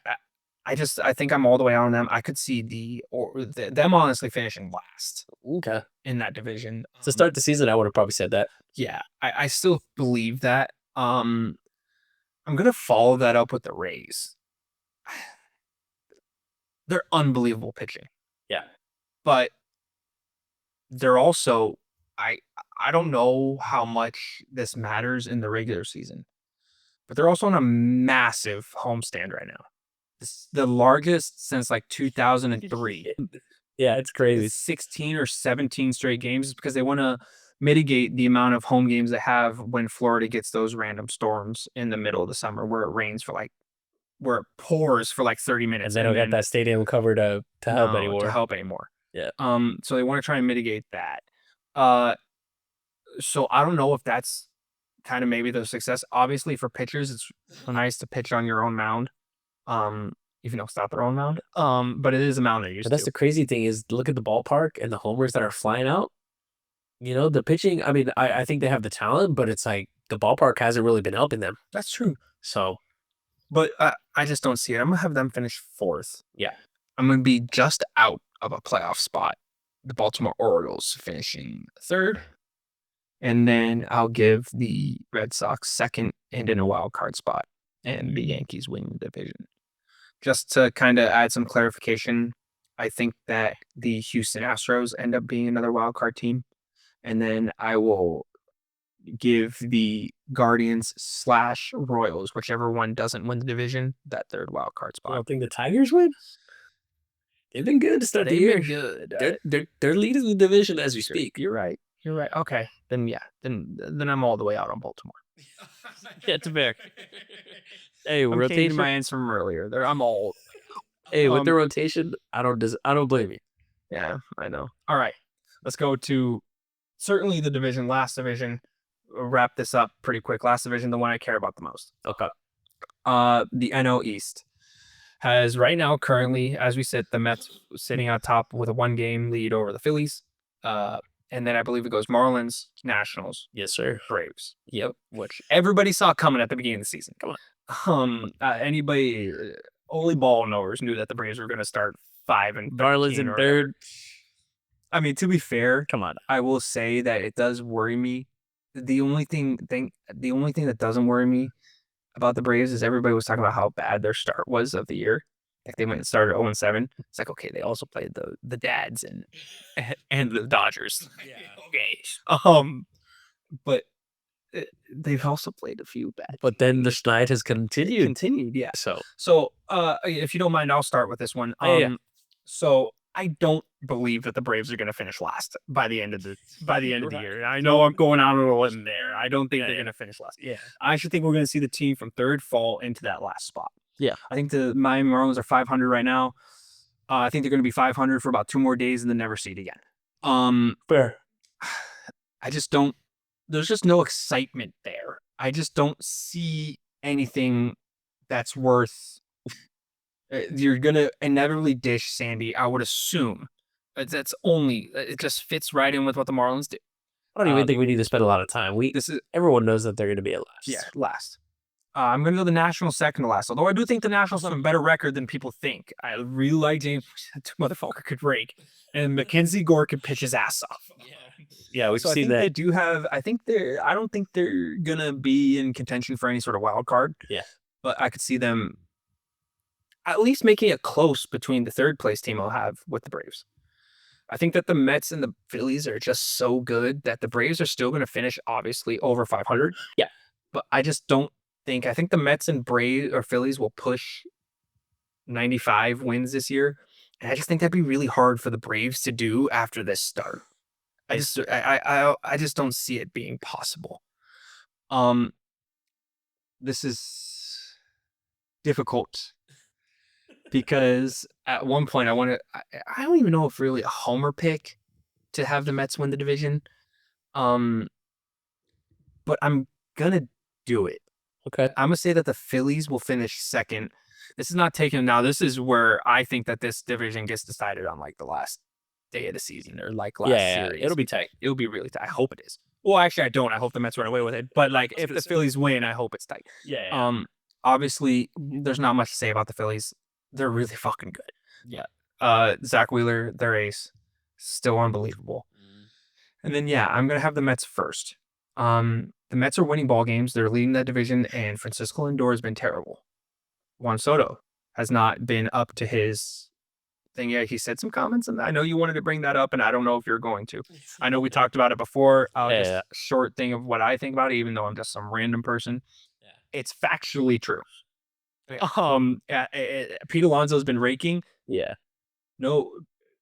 I think I'm all the way on them. I could see them honestly finishing last Okay. in that division. To start the season, I would have probably said that. Yeah, I still believe that. I'm gonna follow that up with the Rays. They're unbelievable pitching. Yeah. But they're also I don't know how much this matters in the regular season, but they're also on a massive homestand right now. It's the largest since like 2003. Yeah, it's crazy. It's 16 or 17 straight games because they want to mitigate the amount of home games they have when Florida gets those random storms in the middle of the summer where it rains for like where it pours for like 30 minutes. And they don't get that stadium covered to help anymore. Yeah. So they want to try and mitigate that. So I don't know if that's kind of maybe the success. Obviously, for pitchers, it's nice to pitch on your own mound. Even though it's not their own mound. But it is a mound they're used But that's to. the crazy thing is look at the ballpark and the homers that are flying out. You know, the pitching, I mean, I think they have the talent, but it's like the ballpark hasn't really been helping them. That's true. So, but I just don't see it. I'm gonna have them finish 4th. Yeah. I'm gonna be just out of a playoff spot. The Baltimore Orioles finishing 3rd. And then I'll give the Red Sox 2nd and in a wild card spot. And the Yankees win the division. Just to kind of add some clarification, I think that the Houston Astros end up being another wild card team. And then I will give the Guardians / Royals, whichever one doesn't win the division, that 3rd wild card spot. I don't think the Tigers win. They've been good to start the year. Good. They're leading the division as we speak. You're right. Okay. Then yeah. Then I'm all the way out on Baltimore. Yeah, it's fair. Hey, I'm rotation. changing my answer from earlier. I'm all. Hey, with the rotation, I don't blame you. Yeah, I know. All right, let's go to certainly the division. Last division. We'll wrap this up pretty quick. Last division, the one I care about the most. Okay. The NL East has right now currently, as we said, the Mets sitting on top with a 1-game lead over the Phillies. And then I believe it goes Marlins, Nationals, Yes, sir. Braves. Yep. Which everybody saw coming at the beginning of the season. Come on. Anybody, only ball knowers knew that the Braves were going to start 5 and Marlins in 3rd. I mean, to be fair, Come on. I will say that it does worry me. The only thing that doesn't worry me about the Braves is everybody was talking about how bad their start was of the year. Like they went and started 0-7. It's like, okay, they also played the Dads and the Dodgers. Yeah. Okay. But they've also played a few bad. But then the schneid has continued. Yeah. So If you don't mind, I'll start with this one. Yeah. So I don't believe that the Braves are going to finish last by the end of the year. I know I'm going out on a limb there. I don't think they're going to finish last. Yeah. I actually think we're going to see the team from 3rd fall into that last spot. Yeah. I think the Miami Marlins are 500 right now. I think they're going to be 500 for about 2 more days and then never see it again. Fair. I just don't. There's just no excitement there. I just don't see anything that's worth. You're gonna inevitably dish Sandy. I would assume. It just fits right in with what the Marlins do. I don't even think we need to spend a lot of time. Everyone knows that they're going to be at last. Yeah, last. I'm going to go the Nationals second to last. Although I do think the Nationals have a better record than people think. I really like James. That motherfucker could rake. And Mackenzie Gore could pitch his ass off. Yeah, we've So I seen think that. they do have. I don't think they're going to be in contention for any sort of wild card. Yeah. But I could see them at least making it close between the third place team I'll have with the Braves. I think that the Mets and the Phillies are just so good that the Braves are still going to finish, obviously, over 500. Yeah. But I just don't think. I think the Mets and Braves or Phillies will push 95 wins this year. And I just think that'd be really hard for the Braves to do after this start. I just don't see it being possible. This is difficult because at one point I don't even know if really a homer pick to have the Mets win the division. But I'm gonna do it. Okay. I'm gonna say that the Phillies will finish second. This is not taken now. This is where I think that this division gets decided on like the last day of the season or like last series. It'll be tight. It'll be really tight. I hope it is. Well, actually, I don't. I hope the Mets run away with it. But like, if the Phillies win, I hope it's tight. Yeah. Obviously, there's not much to say about the Phillies. They're really fucking good. Yeah. Zach Wheeler, their ace, still unbelievable. And then I'm gonna have the Mets first. The Mets are winning ball games. They're leading that division, and Francisco Lindor has been terrible. Juan Soto has not been up to his thing yet. He said some comments, and I know you wanted to bring that up, and I don't know if you're going to. I know we talked about it before. Just a short thing of what I think about it, even though I'm just some random person. Yeah. It's factually true. Pete Alonso's been raking. Yeah. No,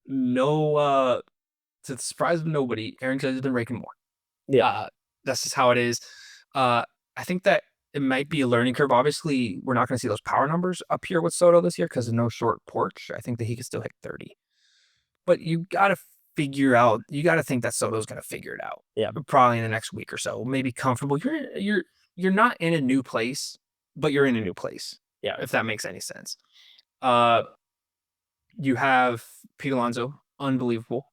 to the surprise of nobody, Aaron Judge has been raking more. Yeah. That's just how it is. I think that it might be a learning curve. Obviously, we're not going to see those power numbers up here with Soto this year because of no short porch. I think that he could still hit 30. But you got to think that Soto's going to figure it out. Yeah. Probably in the next week or so. Maybe comfortable. You're not in a new place, but you're in a new place. Yeah. If that makes any sense. You have Pete Alonso, unbelievable.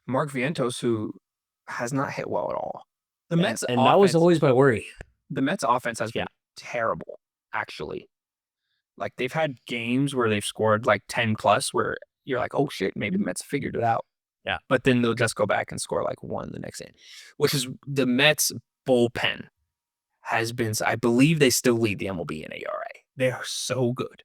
Mark Vientos, who has not hit well at all. The Mets and that was always my worry. The Mets offense has been terrible, actually. Like, they've had games where they've scored like 10 plus where you're like, oh shit, maybe the Mets figured it out. Yeah. But then they'll just go back and score like one the next inning, which is the Mets bullpen has been, I believe they still lead the MLB in ERA. They are so good.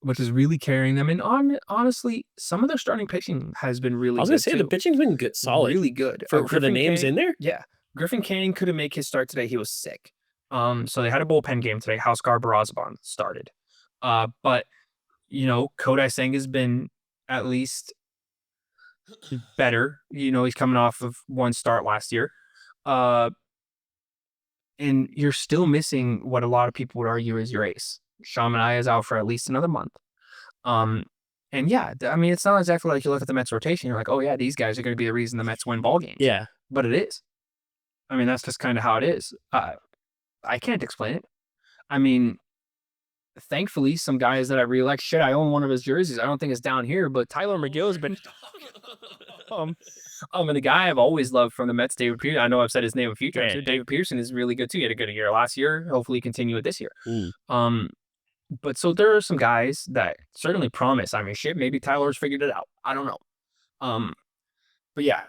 Which is really carrying them. And honestly, some of their starting pitching has been really good. I was going to say, the pitching's been good, solid. Really good. For the names in there? Yeah. Griffin Canning couldn't make his start today. He was sick. So they had a bullpen game today. Housecar Barazban started. But, Kodai Senga has been at least better. He's coming off of one start last year. And you're still missing what a lot of people would argue is your ace. Sean Manaea is out for at least another month. And it's not exactly like you look at the Mets rotation, you're like, oh yeah, these guys are going to be the reason the Mets win ball games. Yeah. But it is. That's just kind of how it is. I can't explain it. Thankfully, some guys that I really like, I own one of his jerseys. I don't think it's down here, but Tyler McGill has been and the guy I've always loved from the Mets, David Pearson. I know I've said his name a few times. David Pearson is really good too. He had a good year last year. Hopefully continue it this year. But so there are some guys that certainly promise. Maybe Tyler's figured it out. I don't know. But yeah,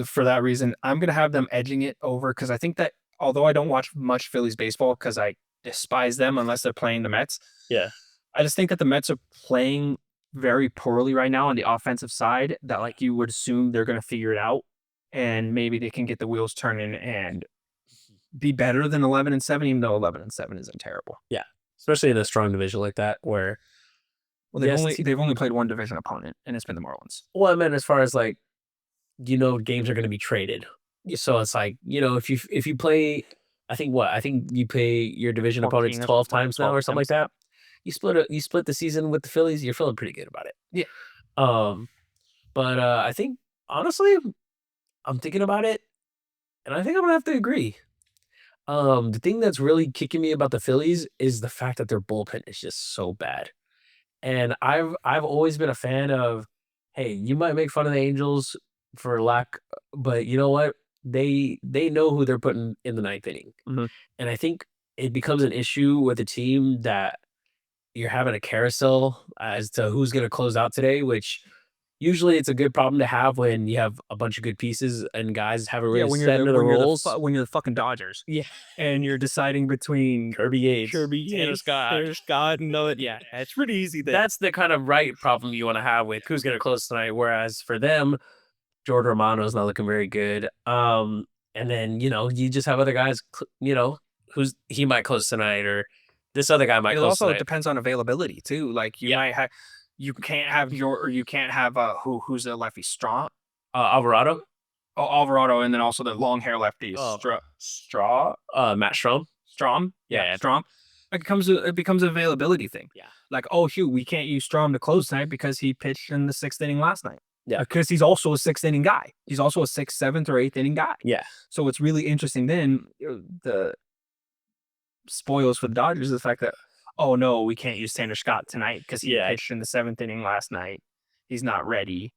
for that reason, I'm gonna have them edging it over because I think that although I don't watch much Phillies baseball because I despise them unless they're playing the Mets. Yeah. I just think that the Mets are playing very poorly right now on the offensive side. That like you would assume they're gonna figure it out, and maybe they can get the wheels turning and be better than 11-7, even though 11-7 isn't terrible. Yeah. Especially in a strong division like that, where they've only played one division opponent, and it's been the Marlins. Well, I meant as far as like, games are going to be traded, so it's like if you play, I think you play your division opponents 12 times now or something like that. You split the season with the Phillies, you're feeling pretty good about it. Yeah. But I think honestly, I'm thinking about it, and I think I'm gonna have to agree. The thing that's really kicking me about the Phillies is the fact that their bullpen is just so bad. And I've always been a fan of, hey, you might make fun of the Angels for lack, but you know what? They know who they're putting in the ninth inning, and I think it becomes an issue with a team that you're having a carousel as to who's going to close out today, which usually it's a good problem to have when you have a bunch of good pieces and guys haven't Yeah, really set into the roles. when you're the fucking Dodgers Yeah, and you're deciding between Kirby Yates, Tanner Scott, yeah, it's pretty easy. That's the kind of right problem you want to have with who's going to close tonight. Whereas for them, Jordan Romano's not looking very good. And then you just have other guys, who's he might close tonight, or this other guy might It close also tonight. depends on availability too. Like you might have, you can't have who's a lefty Straw, Alvarado, Alvarado, and then also the long hair lefty Matt Strom. Strom, Yeah. Strom. It becomes an availability thing. Yeah. Like, oh, Hugh, we can't use Strom to close tonight because he pitched in the 6th inning last night. Yeah. Because he's also a 6th inning guy. He's also a 6th, 7th, or 8th inning guy. Yeah. So what's really interesting then, the spoils for the Dodgers is the fact that, oh no, we can't use Tanner Scott tonight because he pitched in the 7th inning last night. He's not ready.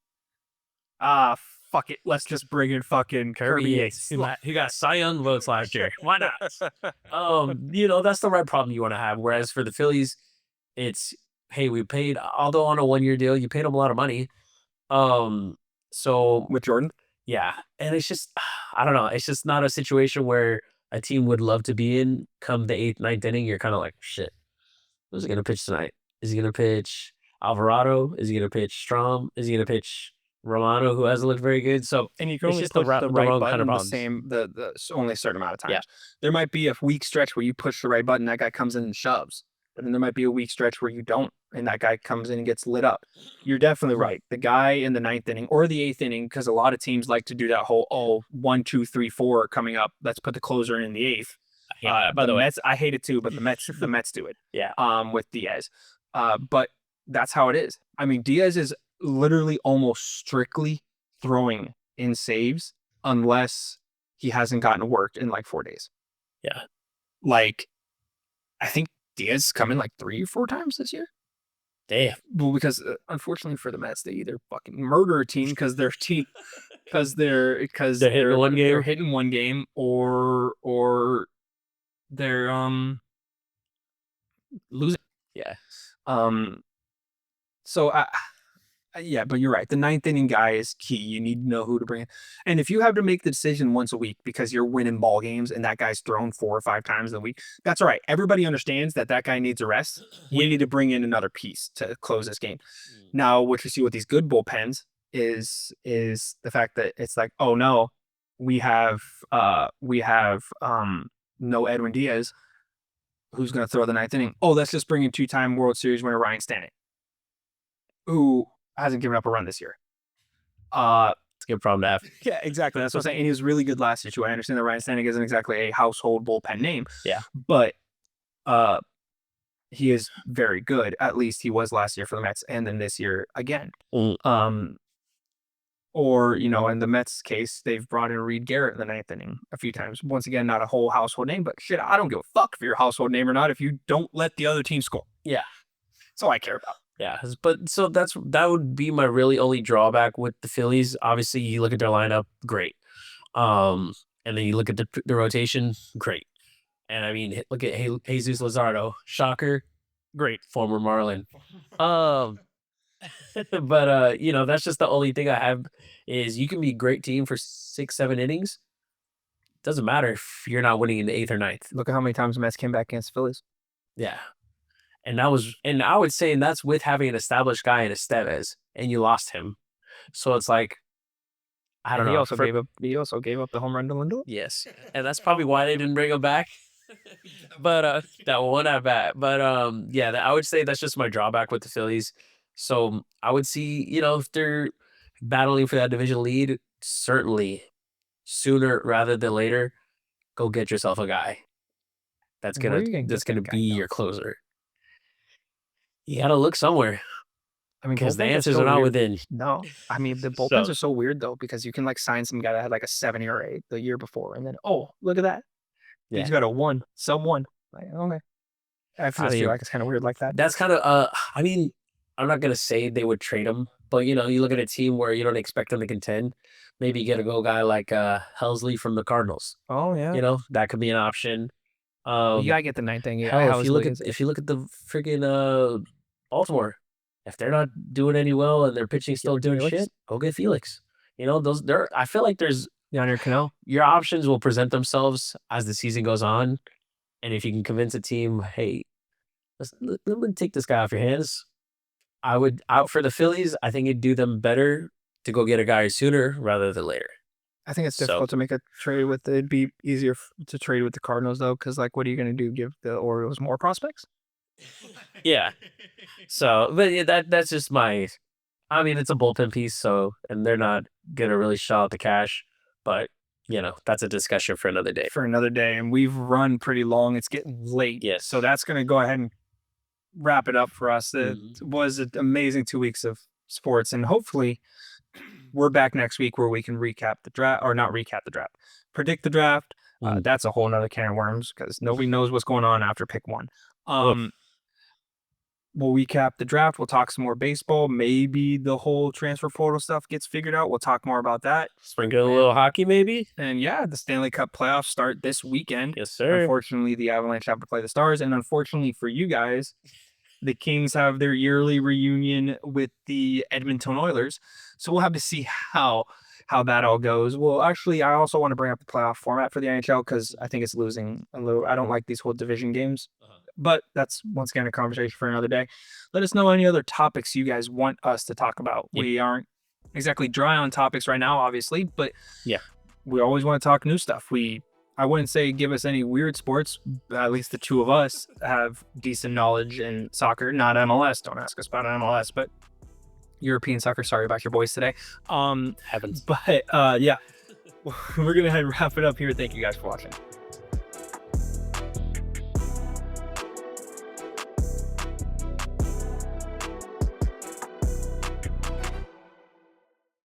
Fuck it. Let's just bring in fucking Kirby Yates. He got Cy Young votes last year. Why not? That's the right problem you want to have. Whereas for the Phillies, it's, hey, we paid, although on a 1-year deal, you paid them a lot of money. So With Jordan? Yeah. And it's just, I don't know. It's just not a situation where a team would love to be in come the 8th, 9th inning. You're kind of like, shit, who's he going to pitch tonight? Is he going to pitch Alvarado? Is he going to pitch Strom? Is he going to pitch Romano, who hasn't looked very good? So, and you can only just push the right button kind of the only a certain amount of times. Yeah. There might be a weak stretch where you push the right button, that guy comes in and shoves. But then there might be a weak stretch where you don't, and that guy comes in and gets lit up. You're definitely right. The guy in the 9th inning or the 8th inning, because a lot of teams like to do that whole 1, 2, 3, 4 coming up. Let's put the closer in the 8th. By the way, Mets, I hate it too, but the Mets do it. Yeah. With Diaz. But that's how it is. I mean, Diaz is literally almost strictly throwing in saves unless he hasn't gotten worked in like 4 days. Yeah. Like, I think Diaz come in like 3 or 4 times this year. Damn. Well, because unfortunately for the Mets, they either fucking murder a team because they're hitting one game, or they're losing. Yeah. So yeah, but you're right. The 9th inning guy is key. You need to know who to bring in. And if you have to make the decision once a week because you're winning ball games and that guy's thrown 4 or 5 times a week, that's all right. Everybody understands that guy needs a rest. We need to bring in another piece to close this game. Now, what you see with these good bullpens is the fact that it's like, oh no, we have no Edwin Diaz, who's going to throw the 9th inning. Oh, let's just bring in 2-time World Series winner Ryan Stanton, who hasn't given up a run this year. It's a good problem to have. Yeah, exactly. That's what I'm saying. And he was really good last year too. I understand that Ryan Stanton isn't exactly a household bullpen name. Yeah. But he is very good. At least he was last year for the Mets, and then this year again. Or, in the Mets case, they've brought in Reed Garrett in the 9th inning a few times. Once again, not a whole household name, but shit, I don't give a fuck if you're a household name or not if you don't let the other team score. Yeah. That's all I care about. Yeah, but so that would be my really only drawback with the Phillies. Obviously, you look at their lineup, great. And then you look at the rotation, great. And I mean, look at Jesus Luzardo, shocker, great, former Marlin. But that's just the only thing I have is you can be a great team for 6, 7 innings. Doesn't matter if you're not winning in the 8th or 9th. Look at how many times the Mets came back against Phillies. Yeah. And I would say, and that's with having an established guy in Estevez, and you lost him. So it's like, I don't know. He also gave up the home run to Lindor. Yes, and that's probably why they didn't bring him back. But that one at bat. But yeah, I would say that's just my drawback with the Phillies. So I would see, if they're battling for that division lead, certainly sooner rather than later, go get yourself a guy that's gonna be your closer. You gotta look somewhere. I mean, because the answers are not within. No, I mean, the bullpens are so weird though, because you can sign some guy that had like a 7 ERA the year before, and then look at that, he's got a 1, sub 1. Like, okay, I feel like it's kind of weird like that. That's kind of I mean, I'm not gonna say they would trade him, But you look at a team where you don't expect them to contend. Maybe get a guy like Helsley from the Cardinals. Oh yeah. That could be an option. Well, you Um, gotta get the 9th thing. Yeah, Hell, if you look Housley at is if you look at the freaking Baltimore, if they're not doing any well and their pitching still doing Felix. shit, go get Felix. Those there. I feel like there's Yonder Cano. your options will present themselves as the season goes on, and if you can convince a team, hey, let me take this guy off your hands. I would out for the Phillies. I think it'd do them better to go get a guy sooner rather than later. I think it's So difficult to make a trade with. It'd be easier to trade with the Cardinals though, because like, what are you gonna do? Give the Orioles more prospects? yeah. So, but yeah, that's just my. I mean, it's a bullpen piece, so and they're not gonna really shell out the cash, but that's a discussion for another day. For another day, and we've run pretty long. It's getting late. Yes. So that's gonna go ahead and wrap it up for us. It Mhm. was an amazing 2 weeks of sports, and hopefully we're back next week where we can recap the draft, or not recap the draft, predict the draft. Mm. That's a whole nother can of worms because nobody knows what's going on after pick one. Oof. We'll recap the draft. We'll talk some more baseball. Maybe the whole transfer portal stuff gets figured out. We'll talk more about that. Sprinkle a little hockey, maybe. And yeah, the Stanley Cup playoffs start this weekend. Yes, sir. Unfortunately, the Avalanche have to play the Stars, and unfortunately for you guys, the Kings have their yearly reunion with the Edmonton Oilers. So we'll have to see how that all goes. Well, actually, I also want to bring up the playoff format for the NHL because I think it's losing a little. I don't like these whole division games. But that's once again a conversation for another day. Let us know any other topics you guys want us to talk about. Yeah. We aren't exactly dry on topics right now, obviously, but Yeah. we always want to talk new stuff. I wouldn't say give us any weird sports. At least the two of us have decent knowledge in soccer, not MLS. Don't ask us about MLS, but European soccer. Sorry about your boys today. Heavens. But yeah, we're gonna wrap it up here. Thank you guys for watching.